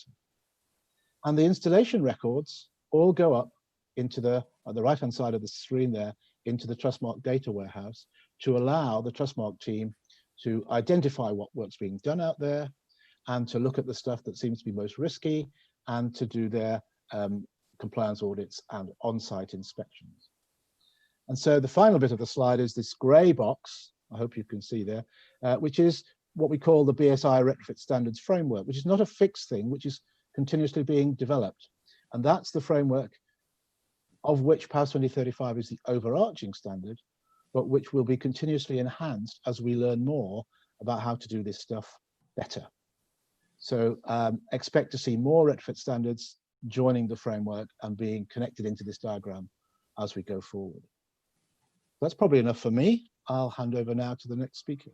And the installation records all go up into at the right-hand side of the screen there, into the Trustmark data warehouse to allow the Trustmark team to identify what work's being done out there and to look at the stuff that seems to be most risky and to do their compliance audits and on-site inspections. And so the final bit of the slide is this grey box, I hope you can see there, which is what we call the BSI Retrofit Standards Framework, which is not a fixed thing, which is continuously being developed. And that's the framework of which PAS 2035 is the overarching standard, but which will be continuously enhanced as we learn more about how to do this stuff better. So expect to see more retrofit standards joining the framework and being connected into this diagram as we go forward. That's probably enough for me. I'll hand over now to the next speaker.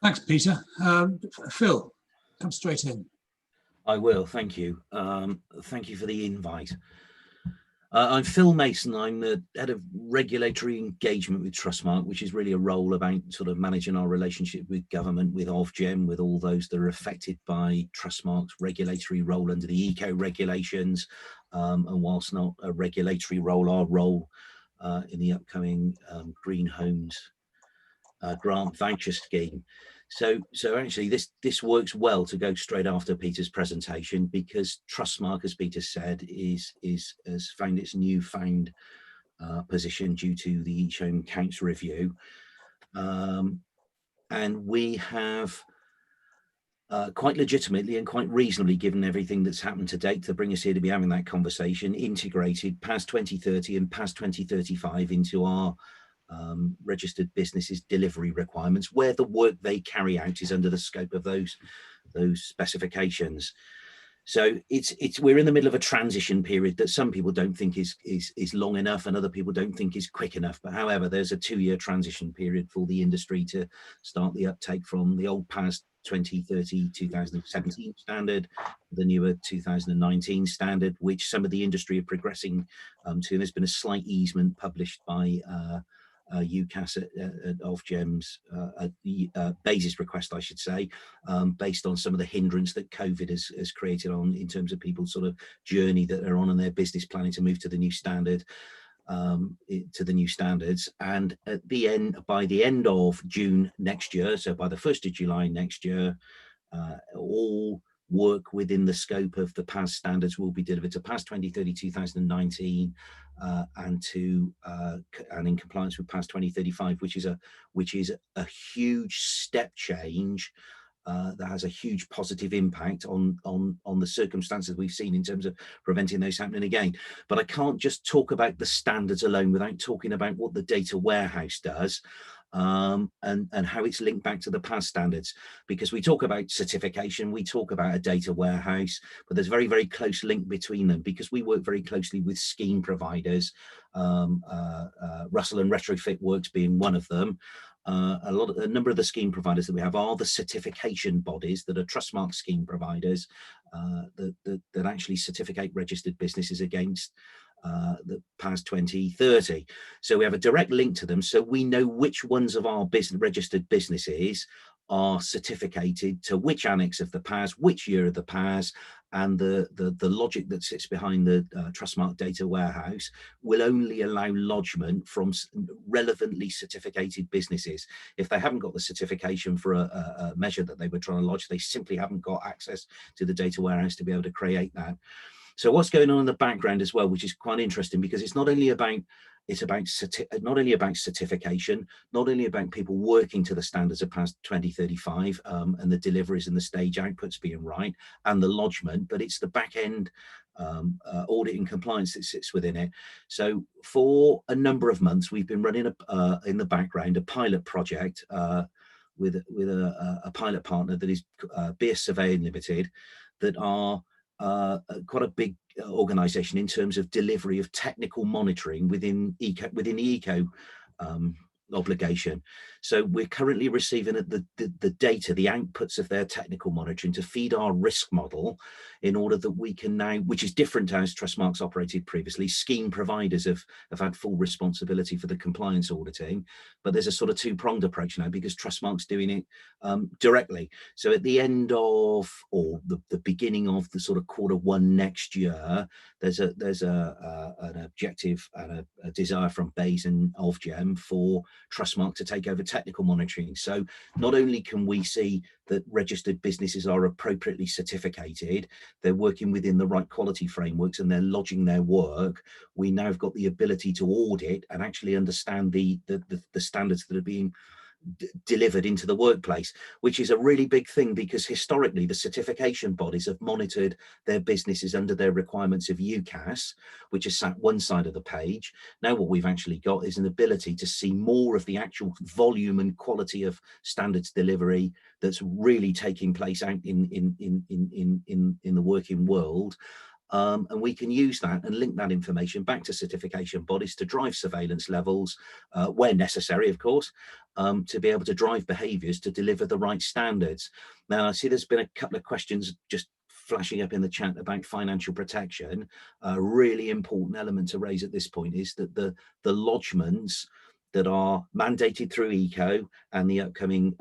Thanks, Peter. Phil, come straight in. I will, thank you. Thank you for the invite. I'm Phil Mason. I'm the head of regulatory engagement with Trustmark, which is really a role about sort of managing our relationship with government, with Ofgem, with all those that are affected by Trustmark's regulatory role under the eco regulations. And whilst not a regulatory role, our role in the upcoming Green Homes grant voucher scheme. So actually this works well to go straight after Peter's presentation, because Trustmark, as Peter said, has found its newfound position due to the Each Home Counts review, and we have quite legitimately and quite reasonably, given everything that's happened to date to bring us here to be having that conversation, integrated PAS 2030 and PAS 2035 into our registered businesses delivery requirements, where the work they carry out is under the scope of those specifications. So we're in the middle of a transition period that some people don't think is long enough and other people don't think is quick enough. But however, there's a 2-year transition period for the industry to start the uptake from the old PAS 2030 2017 standard, the newer 2019 standard, which some of the industry are progressing to. There's been a slight easement published by UCAS at Ofgem's basis request, I should say, based on some of the hindrance that COVID has created in terms of people's sort of journey that they're on and their business planning to move to the new standard, to the new standards. And at the end, by the end of June next year, so by the 1st of July next year, all work within the scope of the PAS standards will be delivered to PAS 2030 2019 and in compliance with PAS 2035, which is a huge step change that has a huge positive impact on the circumstances we've seen in terms of preventing those happening again. But I can't just talk about the standards alone without talking about what the data warehouse does, and how it's linked back to the PAS standards, because we talk about certification, we talk about a data warehouse, but there's a very, very close link between them, because we work very closely with scheme providers, Russell and Retrofit Works being one of them. A number of the scheme providers that we have are the certification bodies that are Trustmark scheme providers that actually certificate registered businesses against the PAS 2030. So we have a direct link to them, so we know which ones of our registered businesses are certificated to which annex of the PAS, which year of the PAS, and the logic that sits behind the Trustmark data warehouse will only allow lodgement from relevantly certificated businesses. If they haven't got the certification for a measure that they were trying to lodge, they simply haven't got access to the data warehouse to be able to create that. So what's going on in the background as well, which is quite interesting, because it's not only about certification, not only about people working to the standards of PAS 2035 and the deliveries and the stage outputs being right and the lodgement, but it's the back end audit and compliance that sits within it. So for a number of months, we've been running in the background a pilot project with a pilot partner that is BS Surveying Limited, that are quite a big organisation in terms of delivery of technical monitoring within the eco obligation. So we're currently receiving the data, the outputs of their technical monitoring to feed our risk model, in order that we can now, which is different to how Trustmark's operated previously. Scheme providers have had full responsibility for the compliance auditing, but there's a sort of two-pronged approach now, because Trustmark's doing it directly. So at the end of, or the beginning of the sort of Q1 next year, there's an objective and a desire from BEIS and Ofgem for Trustmark to take over technical monitoring. So not only can we see that registered businesses are appropriately certificated, they're working within the right quality frameworks and they're lodging their work, we now have got the ability to audit and actually understand the standards that are being delivered into the workplace, which is a really big thing, because historically the certification bodies have monitored their businesses under their requirements of UCAS, which is sat one side of the page. Now what we've actually got is an ability to see more of the actual volume and quality of standards delivery that's really taking place out in the working world. And we can use that and link that information back to certification bodies to drive surveillance levels, where necessary, of course, to be able to drive behaviours to deliver the right standards. Now, I see there's been a couple of questions just flashing up in the chat about financial protection. A really important element to raise at this point is that the lodgements that are mandated through ECO and the upcoming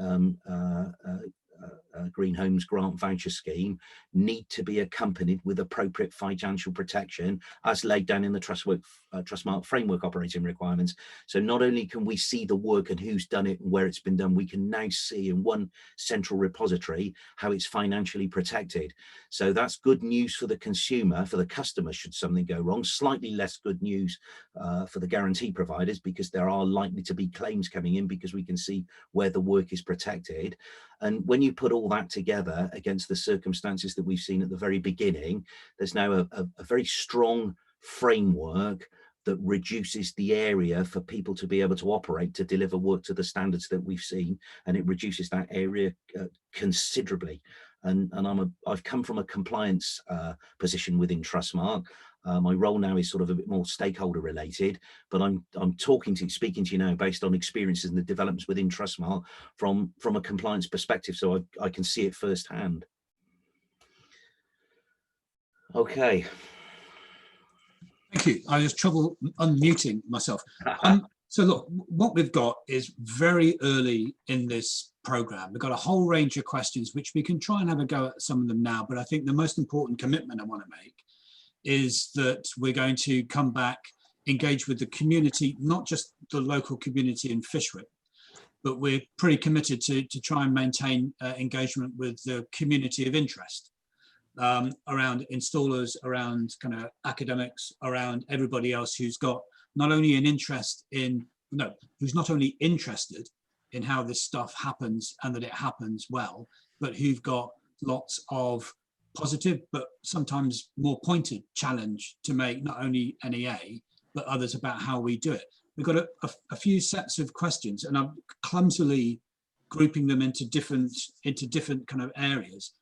Green Homes Grant Voucher Scheme need to be accompanied with appropriate financial protection as laid down in the Trustmark framework operating requirements. So not only can we see the work and who's done it and where it's been done, we can now see in one central repository how it's financially protected. So that's good news for the consumer, for the customer should something go wrong. Slightly less good news for the guarantee providers, because there are likely to be claims coming in because we can see where the work is protected. And when you put all that together against the circumstances that we've seen at the very beginning, there's now a very strong framework that reduces the area for people to be able to operate to deliver work to the standards that we've seen, and it reduces that area considerably. And I've come from a compliance position within Trustmark. My role now is sort of a bit more stakeholder related, but I'm speaking to you now based on experiences and the developments within Trustmark from a compliance perspective, so I can see it firsthand. Okay. Thank you. I was trouble unmuting myself. So look, what we've got is very early in this program. We've got a whole range of questions which we can try and have a go at some of them now, but I think the most important commitment I want to make is that we're going to come back, engage with the community, not just the local community in Fishwick, but we're pretty committed to try and maintain engagement with the community of interest around installers, around kind of academics, around everybody else who's got not only an interest in, who's not only interested in how this stuff happens and that it happens well, but who've got lots of positive, but sometimes more pointed challenge to make, not only NEA, but others about how we do it. We've got a few sets of questions, and I'm clumsily grouping them into different kind of areas.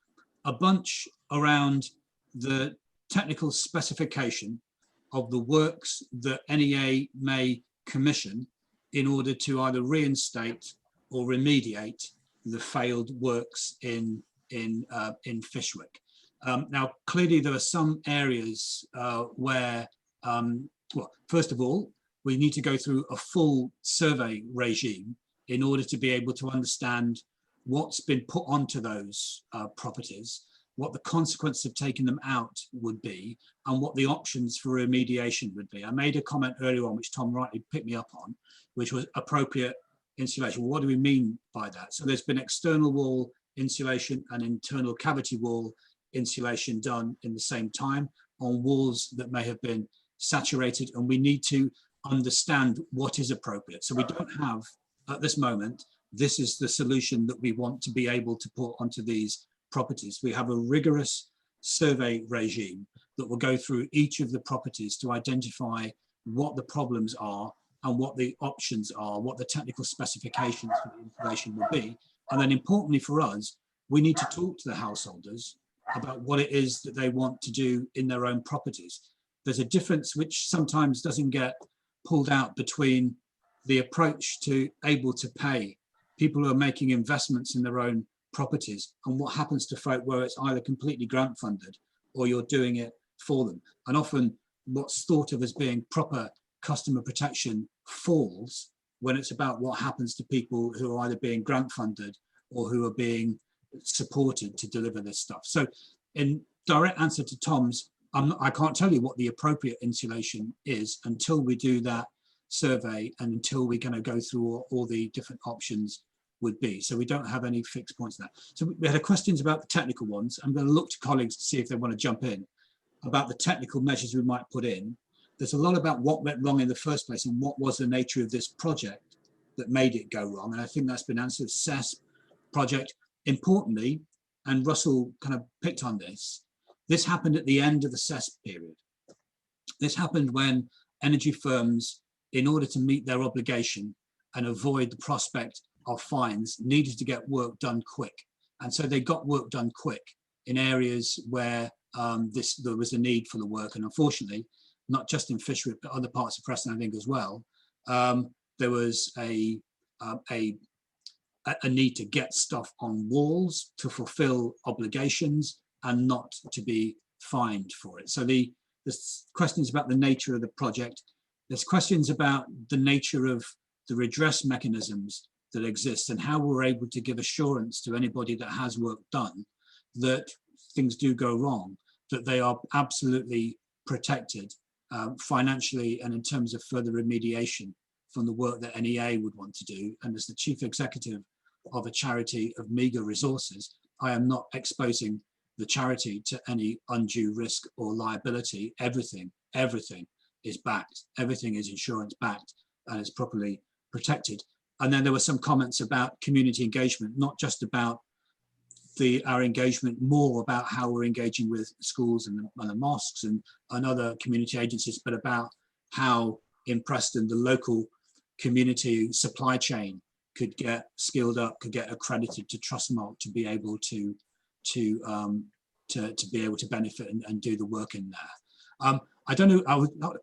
A bunch around the technical specification of the works that NEA may commission in order to either reinstate or remediate the failed works in Fishwick. Now, clearly there are some areas where, well, first of all, we need to go through a full survey regime in order to be able to understand what's been put onto those properties, what the consequence of taking them out would be, and what the options for remediation would be. I made a comment earlier on, which Tom rightly picked me up on, which was appropriate insulation. Well, what do we mean by that? So there's been external wall insulation and internal cavity wall insulation done in the same time on walls that may have been saturated, and we need to understand what is appropriate. So we don't have, at this moment, this is the solution that we want to be able to put onto these properties. We have a rigorous survey regime that will go through each of the properties to identify what the problems are and what the options are, what the technical specifications for the installation will be. And then importantly for us, we need to talk to the householders about what it is that they want to do in their own properties. There's a difference which sometimes doesn't get pulled out between the approach to able to pay people who are making investments in their own properties and what happens to folk where it's either completely grant funded or you're doing it for them. And often what's thought of as being proper customer protection falls when it's about what happens to people who are either being grant funded or who are being supported to deliver this stuff. So in direct answer to Tom's, I can't tell you what the appropriate insulation is until we do that survey and until we're going to go through all the different options would be. So we don't have any fixed points there. So we had questions about the technical ones. I'm going to look to colleagues to see if they want to jump in about the technical measures we might put in. There's a lot about what went wrong in the first place and what was the nature of this project that made it go wrong. And I think that's been answered. CESS project, importantly, and Russell kind of picked on this, this happened at the end of the CESS period. This happened when energy firms, in order to meet their obligation and avoid the prospect of fines, needed to get work done quick. And so they got work done quick in areas where there was a need for the work. And unfortunately, not just in Fishwick, but other parts of Preston, I think as well, there was a need to get stuff on walls to fulfill obligations and not to be fined for it. So there's questions about the nature of the project. There's questions about the nature of the redress mechanisms that exist and how we're able to give assurance to anybody that has work done that things do go wrong, that they are absolutely protected financially and in terms of further remediation from the work that NEA would want to do. And as the chief executive of a charity of meagre resources, I am not exposing the charity to any undue risk or liability. Everything is backed, everything is insurance backed and is properly protected. And then there were some comments about community engagement, not just about our engagement, more about how we're engaging with schools and the mosques and other community agencies, but about how in Preston the local community supply chain could get skilled up, could get accredited to Trustmark to be able to be able to benefit and do the work in there. I don't know,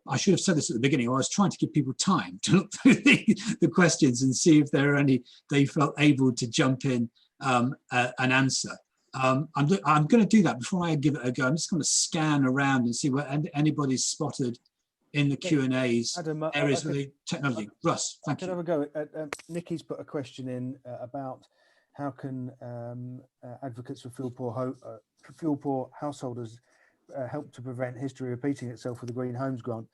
I should have said this at the beginning. I was trying to give people time to look through the questions and see if there are any they felt able to jump in an answer. I'm going to do that before I give it a go. I'm just going to scan around and see what anybody's spotted in the Q&As areas with the technology. Russ, thank you. Can I have a go? Nikki's put a question in about how can advocates for fuel poor householders help to prevent history repeating itself with the Green Homes Grant.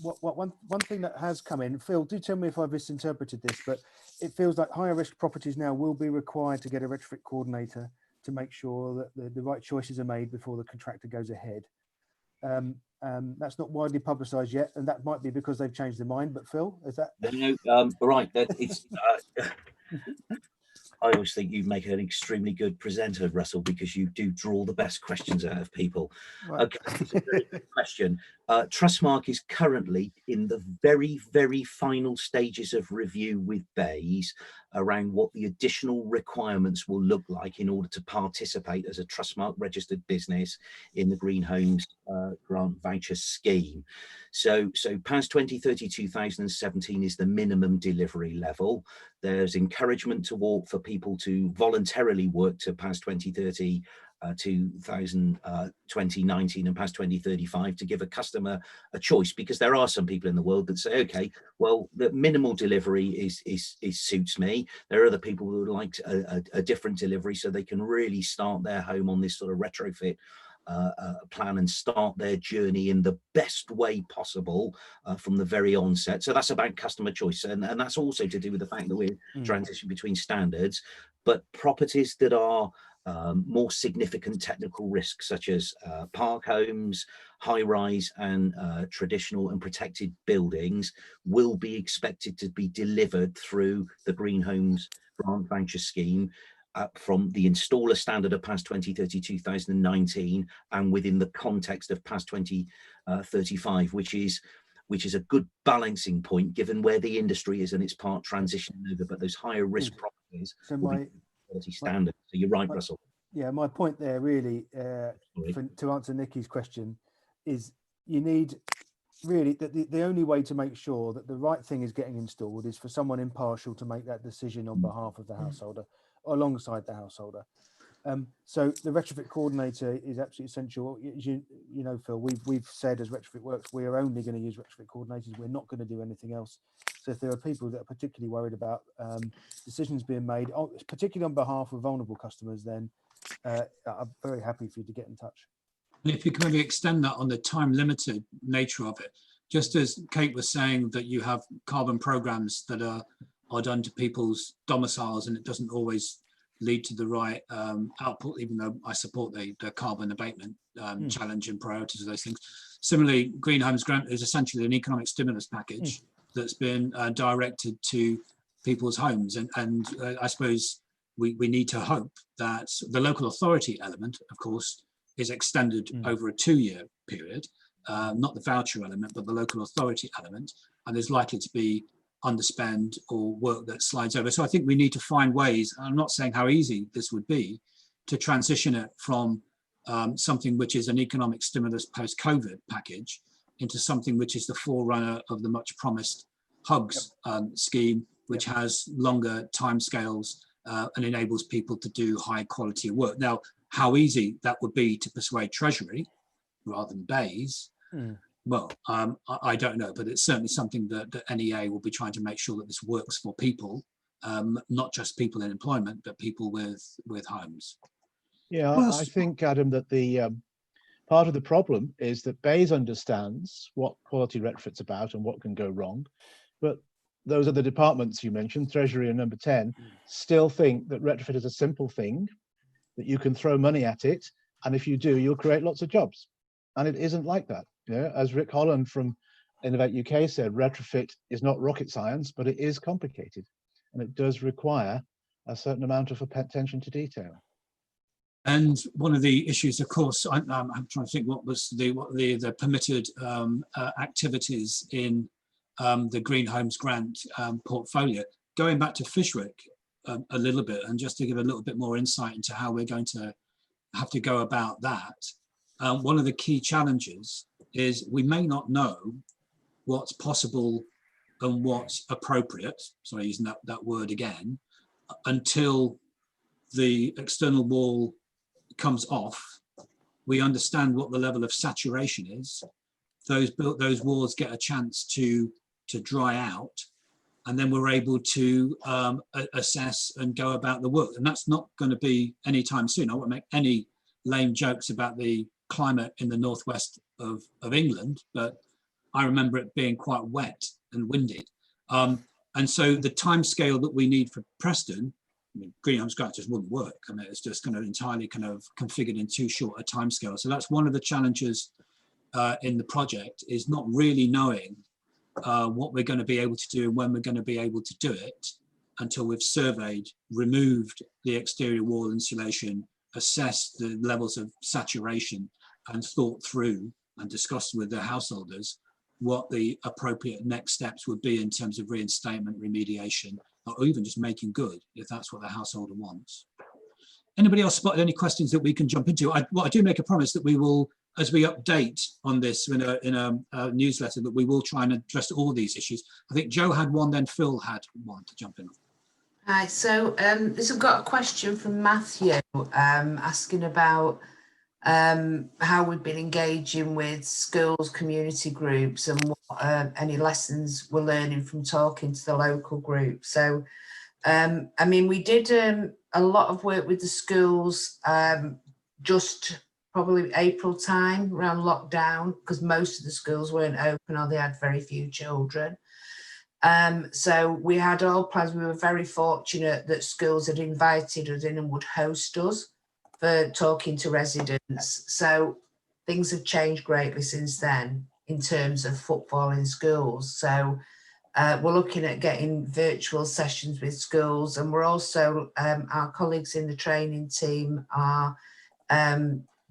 One thing that has come in, Phil, do tell me if I've misinterpreted this, but it feels like higher risk properties now will be required to get a retrofit coordinator to make sure that the right choices are made before the contractor goes ahead. That's not widely publicised yet, and that might be because they've changed their mind. But Phil, is that? No, right. That it's. I always think you make an extremely good presenter, Russell, because you do draw the best questions out of people. Right. Okay, it's a very good question. Trustmark is currently in the very, very final stages of review with BEIS around what the additional requirements will look like in order to participate as a Trustmark registered business in the Green Homes Grant Voucher Scheme. So PAS 2030-2017 is the minimum delivery level. There's encouragement for people to voluntarily work to PAS 2030 2019 and PAS 2035 to give a customer a choice, because there are some people in the world that say, okay, well, the minimal delivery is suits me. There are other people who would like a different delivery so they can really start their home on this sort of retrofit plan and start their journey in the best way possible from the very onset. So that's about customer choice, and that's also to do with the fact that we're transitioning between standards, but properties that are more significant technical risks, such as park homes, high-rise and traditional and protected buildings, will be expected to be delivered through the Green Homes Grant Voucher Scheme from the installer standard of PAS 2030-2019 and within the context of PAS 2035, which is a good balancing point given where the industry is and its part transitioning over, but those higher risk properties standard. So you're right, Russell. Yeah, my point there really to answer Nikki's question is you need really the only way to make sure that the right thing is getting installed is for someone impartial to make that decision on behalf of the householder, alongside the householder. So the retrofit coordinator is absolutely essential. You know, Phil, we've said as Retrofit Works, we are only going to use retrofit coordinators. We're not going to do anything else. So if there are people that are particularly worried about decisions being made, particularly on behalf of vulnerable customers, then I'm very happy for you to get in touch. And if you can maybe extend that on the time limited nature of it, just as Kate was saying that you have carbon programs that are done to people's domiciles and it doesn't always lead to the right output, even though I support the carbon abatement challenge and priorities of those things. Similarly, Green Homes Grant is essentially an economic stimulus package that's been directed to people's homes. And I suppose we need to hope that the local authority element, of course, is extended over a 2-year period, not the voucher element, but the local authority element, and there's likely to be underspend or work that slides over. So I think we need to find ways, I'm not saying how easy this would be, to transition it from something which is an economic stimulus post-COVID package into something which is the forerunner of the much promised HUGS scheme, which has longer timescales and enables people to do high quality work. Now, how easy that would be to persuade Treasury rather than Bays, well, I don't know, but it's certainly something that NEA will be trying to make sure that this works for people, not just people in employment, but people with homes. Yeah, I think, Adam, that the part of the problem is that Bays understands what quality retrofit's about and what can go wrong, but those other departments you mentioned, Treasury and Number 10, still think that retrofit is a simple thing, that you can throw money at it, and if you do, you'll create lots of jobs. And it isn't like that. Yeah, as Rick Holland from Innovate UK said, retrofit is not rocket science, but it is complicated, and it does require a certain amount of attention to detail. And one of the issues, of course, I'm trying to think what was the permitted activities in the Green Homes Grant portfolio. Going back to Fishwick a little bit, and just to give a little bit more insight into how we're going to have to go about that. One of the key challenges is we may not know what's possible and what's appropriate, sorry, using that word again, until the external wall comes off. We understand what the level of saturation is. Those walls get a chance to dry out, and then we're able to assess and go about the work. And that's not going to be anytime soon. I won't make any lame jokes about the climate in the northwest of England, but I remember it being quite wet and windy. And so the time scale that we need for Preston, I mean, Green Homes Grant just wouldn't work. I mean, it's just kind of entirely kind of configured in too short a time scale. So that's one of the challenges in the project, is not really knowing what we're going to be able to do and when we're going to be able to do it until we've surveyed, removed the exterior wall insulation, assessed the levels of saturation, and thought through and discussed with the householders what the appropriate next steps would be in terms of reinstatement, remediation, or even just making good, if that's what the householder wants. Anybody else spotted any questions that we can jump into? I do make a promise that we will, as we update on this in a newsletter, that we will try and address all these issues. I think Joe had one, then Phil had one to jump in. Hi, so I've got a question from Matthew asking about how we've been engaging with schools, community groups, and what any lessons we're learning from talking to the local group. So, I mean, we did a lot of work with the schools just probably April time around lockdown, because most of the schools weren't open or they had very few children. So we had all plans. We were very fortunate that schools had invited us in and would host us for talking to residents. So things have changed greatly since then in terms of football in schools. So we're looking at getting virtual sessions with schools, and we're also, our colleagues in the training team are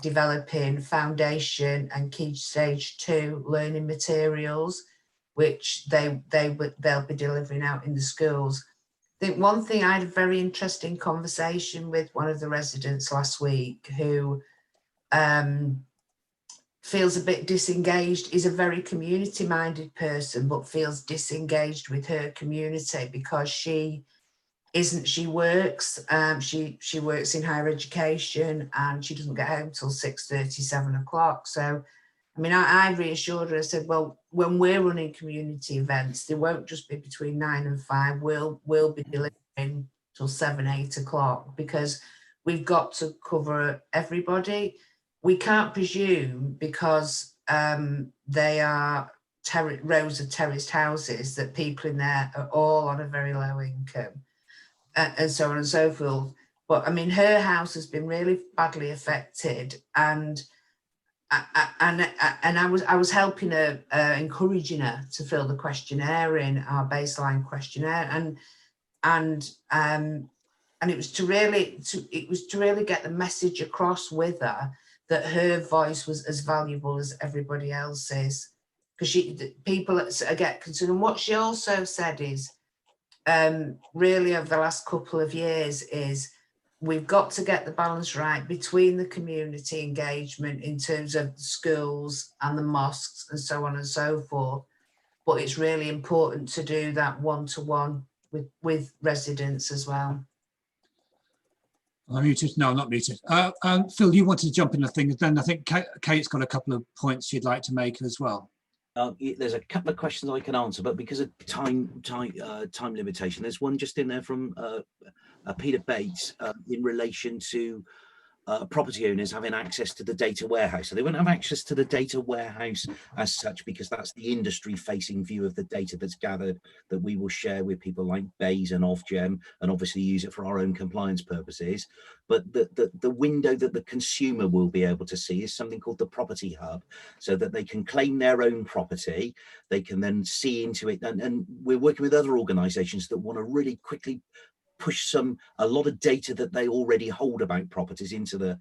developing foundation and key stage 2 learning materials, which they'll be delivering out in the schools. I think one thing, I had a very interesting conversation with one of the residents last week who feels a bit disengaged, is a very community minded person, but feels disengaged with her community because she works in higher education, and she doesn't get home till 6:30, 7 o'clock. So I mean, I reassured her. I said, well, when we're running community events, they won't just be between 9 and 5. We'll be delivering till 7, 8 o'clock, because we've got to cover everybody. We can't presume, because they are rows of terraced houses, that people in there are all on a very low income, and so on and so forth. But I mean, her house has been really badly affected, and I was helping her, encouraging her to fill the questionnaire in, our baseline questionnaire, and and it was to really get the message across with her that her voice was as valuable as everybody else's, because people get concerned. And what she also said is, really over the last couple of years, is we've got to get the balance right between the community engagement in terms of the schools and the mosques and so on and so forth. But it's really important to do that one-to-one with residents as well. I'm muted. No, I'm not muted. Phil, you wanted to jump in a thing. Then I think Kate's got a couple of points she'd like to make as well. There's a couple of questions I can answer, but because of time limitation, there's one just in there from Peter Bates in relation to property owners having access to the data warehouse. So they won't have access to the data warehouse as such, because that's the industry facing view of the data that's gathered that we will share with people like Bayes and Ofgem, and obviously use it for our own compliance purposes. But the window that the consumer will be able to see is something called the property hub, so that they can claim their own property. They can then see into it, and we're working with other organizations that want to really quickly push a lot of data that they already hold about properties into the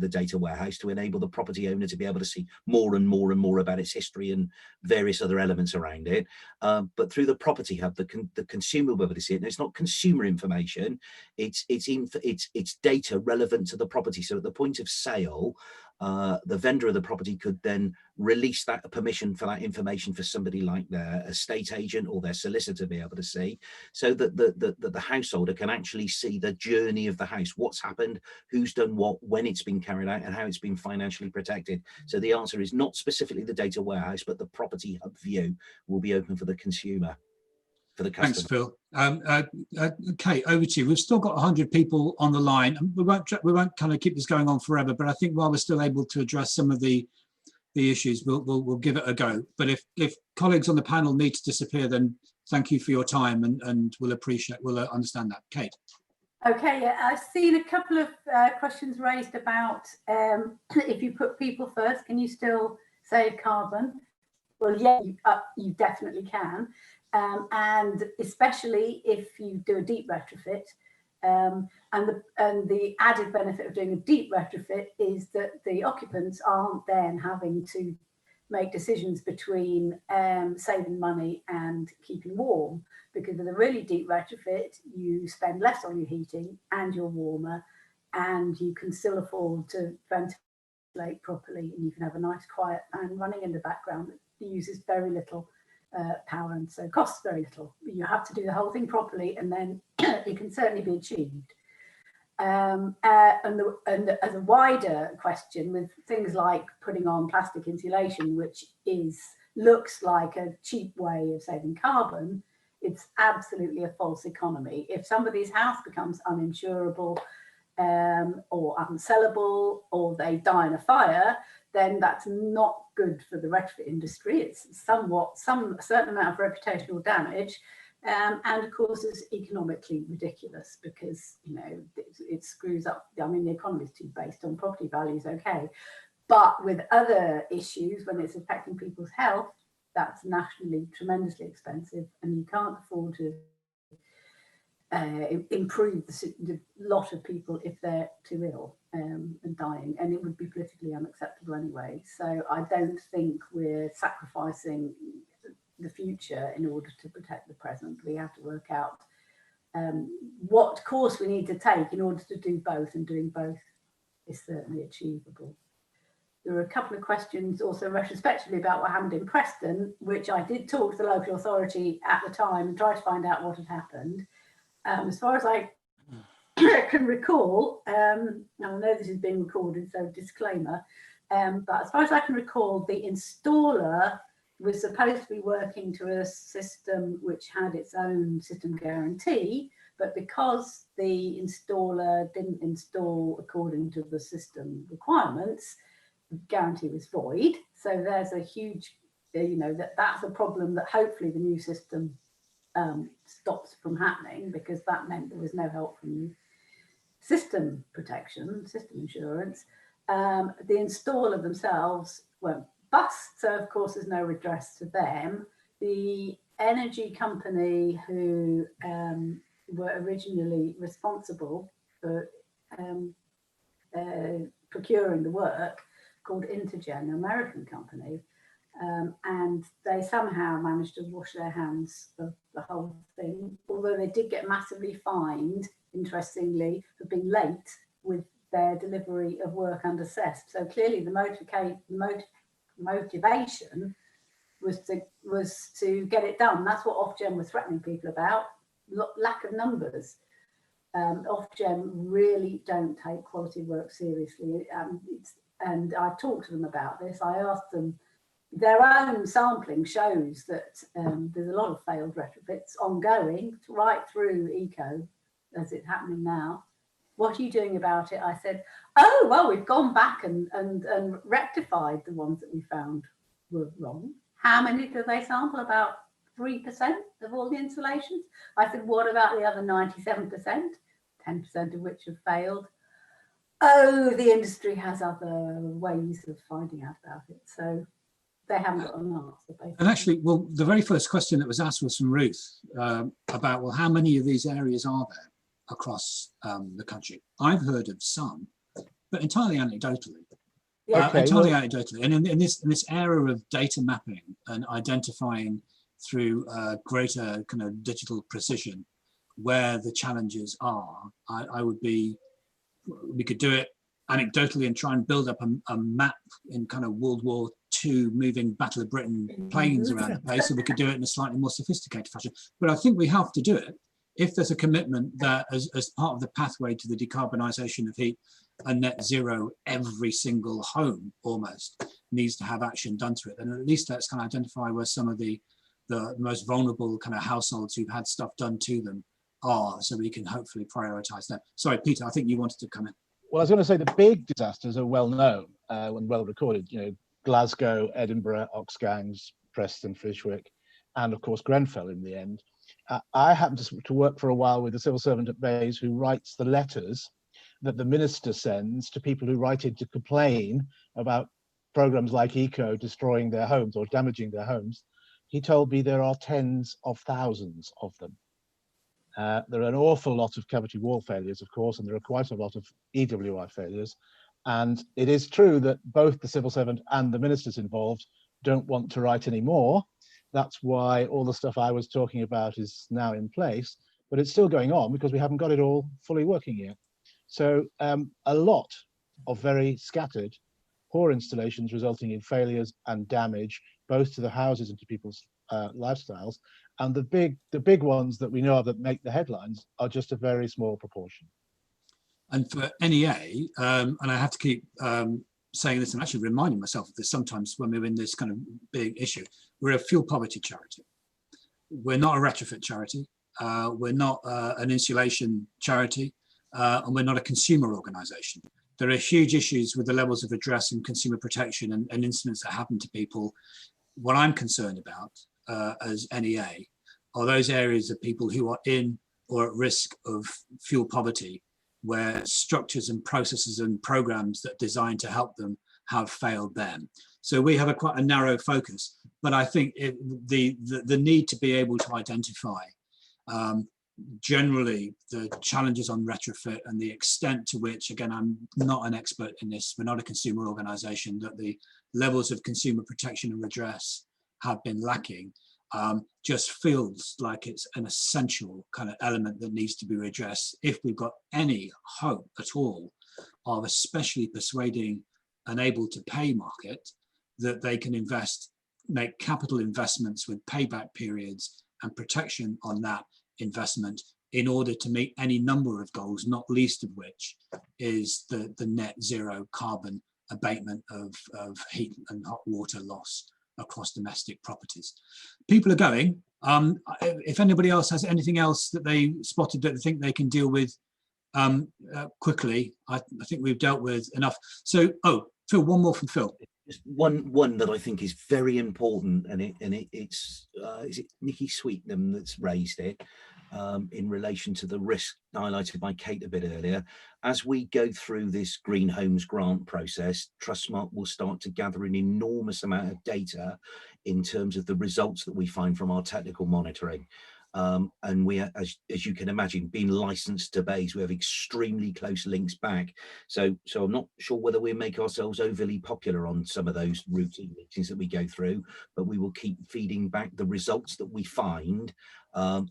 data warehouse, to enable the property owner to be able to see more and more and more about its history and various other elements around it. But through the property hub, the consumer will be able to see it. And it's not consumer information; it's data relevant to the property. So at the point of sale, the vendor of the property could then release that permission for that information for somebody like their estate agent or their solicitor to be able to see, so that the householder can actually see the journey of the house, what's happened, who's done what, when it's been carried out, and how it's been financially protected. So the answer is not specifically the data warehouse, but the property hub view will be open for the consumer, for the customer. Thanks, Phil. Kate, over to you. We've still got 100 people on the line, and we won't kind of keep this going on forever, but I think while we're still able to address some of the issues, we'll give it a go. But if colleagues on the panel need to disappear, then thank you for your time, and we'll understand that. Kate. Okay, yeah, I've seen a couple of questions raised about if you put people first, can you still save carbon? Well, yeah, you definitely can. And especially if you do a deep retrofit, and the added benefit of doing a deep retrofit is that the occupants aren't then having to make decisions between saving money and keeping warm, because with a really deep retrofit you spend less on your heating and you're warmer, and you can still afford to ventilate properly, and you can have a nice quiet fan running in the background that uses very little power, and so costs very little. You have to do the whole thing properly, and then it can certainly be achieved. And as a wider question, with things like putting on plastic insulation, which looks like a cheap way of saving carbon, it's absolutely a false economy. If somebody's house becomes uninsurable or unsellable, or they die in a fire, then that's not good for the retrofit industry. It's some certain amount of reputational damage, and of course it's economically ridiculous, because it screws up. I mean, the economy is too based on property values, okay, but with other issues, when it's affecting people's health, that's nationally tremendously expensive, and you can't afford to improve the lot of people if they're too ill and dying, and it would be politically unacceptable anyway. So I don't think we're sacrificing the future in order to protect the present. We have to work out what course we need to take in order to do both, and doing both is certainly achievable. There were a couple of questions also retrospectively about what happened in Preston, which I did talk to the local authority at the time and try to find out what had happened. As far as I can recall, I know this is being recorded, so disclaimer, but as far as I can recall, the installer was supposed to be working to a system which had its own system guarantee, but because the installer didn't install according to the system requirements, the guarantee was void. So there's a huge, that's a problem that hopefully the new system stops from happening, because that meant there was no help from system protection, system insurance. The installer themselves went bust, so of course there's no redress to them. The energy company who were originally responsible for procuring the work, called Intergen, an American company, and they somehow managed to wash their hands of the whole thing, although they did get massively fined, interestingly, for being late with their delivery of work under CESP. So clearly the motivation was to get it done. That's what Ofgem was threatening people about, lack of numbers. Ofgem really don't take quality work seriously. And I talked to them about this. I asked them, their own sampling shows that there's a lot of failed retrofits ongoing right through eco as it's happening now. What are you doing about it? I said, oh, well, we've gone back and rectified the ones that we found were wrong. How many do they sample? About 3% of all the installations. I said, what about the other 97%? 10% of which have failed. Oh, the industry has other ways of finding out about it. So they haven't got an answer, basically. And actually, well, the very first question that was asked was from Ruth about, well, how many of these areas are there across the country? I've heard of some, but entirely anecdotally. Yeah. Okay, Anecdotally. And in this era of data mapping and identifying through greater kind of digital precision where the challenges are, we could do it anecdotally and try and build up a map in kind of World War II moving Battle of Britain planes around the place, so we could do it in a slightly more sophisticated fashion. But I think we have to do it if there's a commitment that as part of the pathway to the decarbonisation of heat and net zero, every single home almost needs to have action done to it. And at least let's kind of identify where some of the most vulnerable kind of households who've had stuff done to them are, so we can hopefully prioritise them. Sorry, Peter, I think you wanted to come in. Well, I was going to say the big disasters are well known and well recorded. You know, Glasgow, Edinburgh, Oxgangs, Preston, Fishwick, and of course Grenfell in the end. I happened to work for a while with a civil servant at Bays who writes the letters that the minister sends to people who write in to complain about programs like Eco destroying their homes or damaging their homes. He told me there are tens of thousands of them. There are an awful lot of cavity wall failures, of course, and there are quite a lot of EWI failures. And it is true that both the civil servant and the ministers involved don't want to write any more. That's why all the stuff I was talking about is now in place, but it's still going on because we haven't got it all fully working yet. So a lot of very scattered, poor installations resulting in failures and damage, both to the houses and to people's lifestyles. And the big ones that we know of that make the headlines are just a very small proportion. And for NEA, and I have to keep saying this and actually reminding myself of this sometimes when we're in this kind of big issue, we're a fuel poverty charity. We're not a retrofit charity. We're not an insulation charity, and we're not a consumer organisation. There are huge issues with the levels of redress and consumer protection and incidents that happen to people. What I'm concerned about as NEA are those areas of people who are in or at risk of fuel poverty, where structures and processes and programs that are designed to help them have failed them. So we have quite a narrow focus, but I think the need to be able to identify generally the challenges on retrofit and the extent to which, again, I'm not an expert in this, we're not a consumer organisation, that the levels of consumer protection and redress have been lacking, just feels like it's an essential kind of element that needs to be redressed if we've got any hope at all of especially persuading an able to pay market that they can make capital investments with payback periods and protection on that investment in order to meet any number of goals, not least of which is the net zero carbon abatement of heat and hot water loss across domestic properties. People are going. If anybody else has anything else that they spotted that they think they can deal with quickly, I think we've dealt with enough. So, Phil, one more from Phil. Just one that I think is very important, and it's is it Nikki Sweetnam that's raised it. in relation to the risk highlighted by Kate a bit earlier. As we go through this Green Homes grant process, Trustmark will start to gather an enormous amount of data in terms of the results that we find from our technical monitoring. And we, as you can imagine, being licensed to BEIS, we have extremely close links back. So I'm not sure whether we make ourselves overly popular on some of those routine meetings that we go through, but we will keep feeding back the results that we find.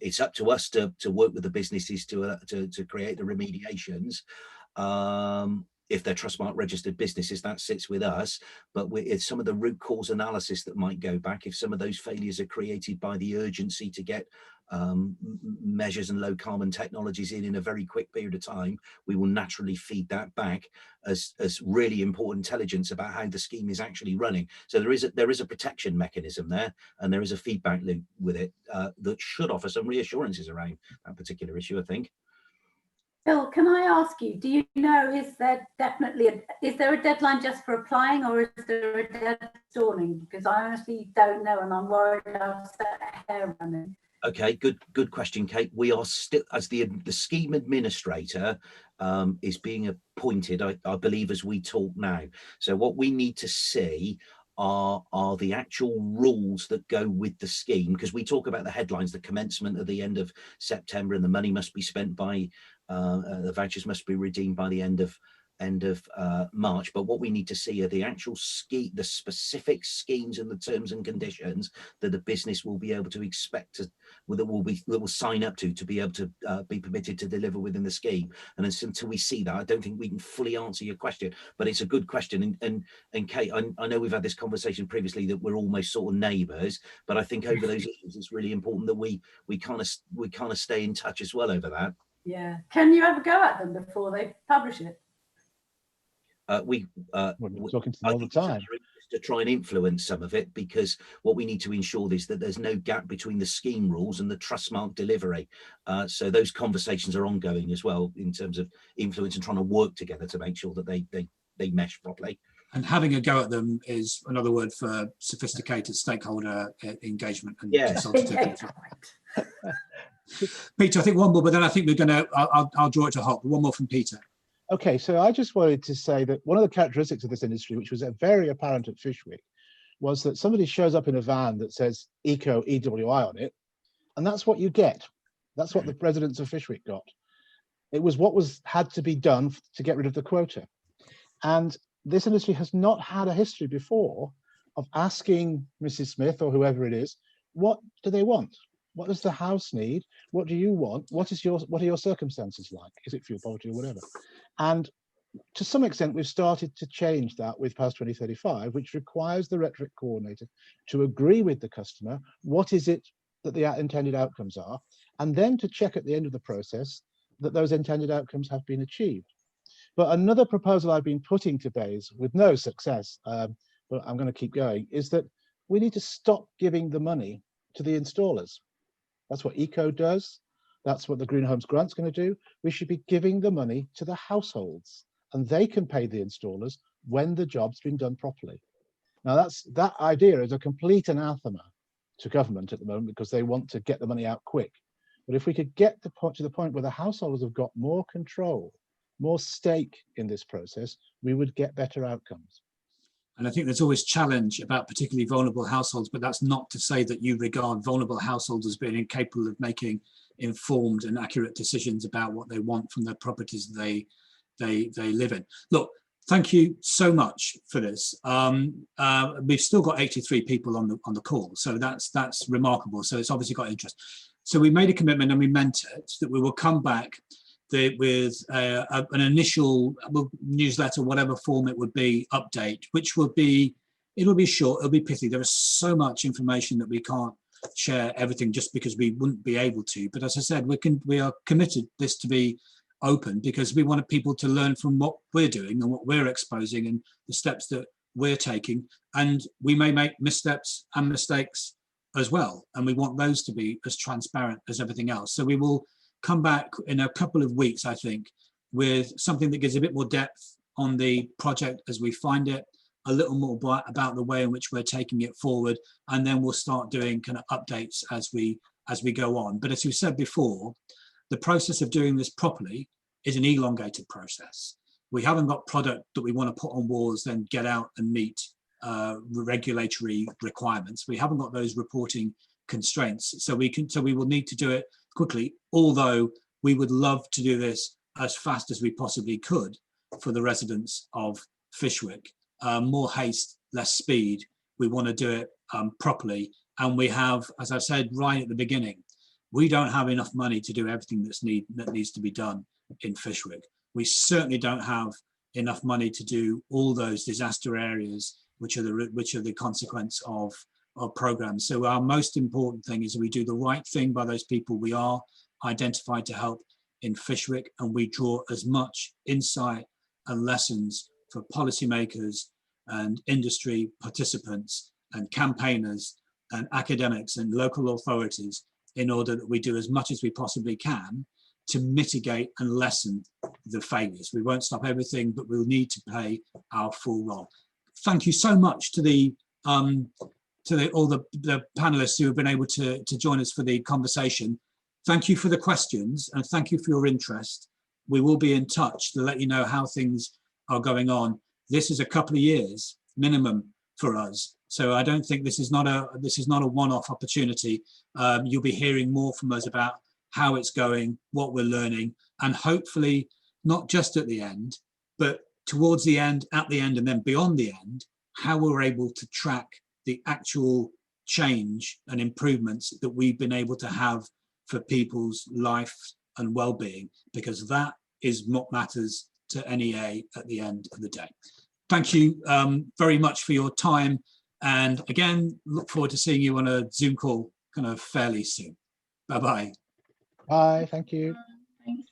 It's up to us to work with the businesses to create the remediations. If they're Trustmark registered businesses, that sits with us, but it's some of the root cause analysis that might go back. If some of those failures are created by the urgency to get measures and low carbon technologies in a very quick period of time, we will naturally feed that back as really important intelligence about how the scheme is actually running. So there is a protection mechanism there, and there is a feedback loop with it that should offer some reassurances around that particular issue, I think. Phil, can I ask you, do you know, is there a deadline just for applying, or is there a deadline for installing? Because I honestly don't know, and I'm worried I'll set a hair running. Okay, good question, Kate. We are still, as the scheme administrator is being appointed, I believe, as we talk now. So what we need to see are the actual rules that go with the scheme, because we talk about the headlines, the commencement at the end of September, and the money must be spent by the vouchers must be redeemed by the end of March. But what we need to see are the actual scheme, the specific schemes and the terms and conditions that the business will be able to expect to, that will sign up to be able to be permitted to deliver within the scheme. And until we see that, I don't think we can fully answer your question, but it's a good question. And Kate, I know we've had this conversation previously that we're almost sort of neighbours, but I think over those issues it's really important that we kind of stay in touch as well over that. Yeah. Can you ever go at them before they publish it? We're talking to them all the time to try and influence some of it, because what we need to ensure is that there's no gap between the scheme rules and the Trustmark delivery. So those conversations are ongoing as well in terms of influence and trying to work together to make sure that they mesh properly. And having a go at them is another word for sophisticated stakeholder engagement and consultative. Peter, I think one more, but then I think we're going to, I'll draw it to a halt. One more from Peter. Okay, so I just wanted to say that one of the characteristics of this industry, which was very apparent at Fishwick, was that somebody shows up in a van that says Eco EWI on it, and that's what you get. That's what the residents of Fishwick got. It was what had to be done to get rid of the quota. And this industry has not had a history before of asking Mrs. Smith or whoever it is, what do they want? What does the house need? What do you want? What are your circumstances like? Is it fuel poverty or whatever? And to some extent, we've started to change that with PAS 2035, which requires the retrofit coordinator to agree with the customer what is it that the intended outcomes are, and then to check at the end of the process that those intended outcomes have been achieved. But another proposal I've been putting to BEIS with no success, but I'm going to keep going, is that we need to stop giving the money to the installers. That's what ECO does. That's what the Green Homes Grant's going to do. We should be giving the money to the households, and they can pay the installers when the job's been done properly. Now that idea is a complete anathema to government at the moment, because they want to get the money out quick. But if we could get to the point where the householders have got more control, more stake in this process, we would get better outcomes. And I think there's always challenge about particularly vulnerable households, but that's not to say that you regard vulnerable households as being incapable of making informed and accurate decisions about what they want from the properties they live in. Look, thank you so much for this. We've still got 83 people on the call, so that's remarkable. So it's obviously got interest. So we made a commitment, and we meant it, that we will come back with an initial newsletter, whatever form it would be, update, which will be, it'll be short, it'll be pithy. There is so much information that we can't share everything just because we wouldn't be able to. But as I said, we are committed this to be open, because we wanted people to learn from what we're doing and what we're exposing and the steps that we're taking. And we may make missteps and mistakes as well, and we want those to be as transparent as everything else. So we will come back in a couple of weeks, I think, with something that gives a bit more depth on the project as we find it, a little more about the way in which we're taking it forward, and then we'll start doing kind of updates as we as we go on. But as you said before, the process of doing this properly is an elongated process. We haven't got product that we want to put on walls, then get out and meet regulatory requirements. We haven't got those reporting constraints. So we will need to do it quickly, although we would love to do this as fast as we possibly could for the residents of Fishwick. More haste, less speed. We want to do it properly. And we have, as I said right at the beginning, we don't have enough money to do everything that needs to be done in Fishwick. We certainly don't have enough money to do all those disaster areas, which are the consequence of programs. So our most important thing is we do the right thing by those people we are identified to help in Fishwick, and we draw as much insight and lessons for policymakers and industry participants and campaigners and academics and local authorities in order that we do as much as we possibly can to mitigate and lessen the failures. We won't stop everything, but we'll need to play our full role. Thank you so much to all the panelists who have been able to join us for the conversation. Thank you for the questions and thank you for your interest. We will be in touch to let you know how things are going on. This is a couple of years minimum for us. So I don't think this is not a one-off opportunity. You'll be hearing more from us about how it's going, what we're learning, and hopefully not just at the end, but towards the end, at the end, and then beyond the end, how we're able to track the actual change and improvements that we've been able to have for people's life and well-being, because that is what matters to NEA at the end of the day. Thank you very much for your time. And again, look forward to seeing you on a Zoom call kind of fairly soon. Bye-bye. Bye, thank you. Thanks.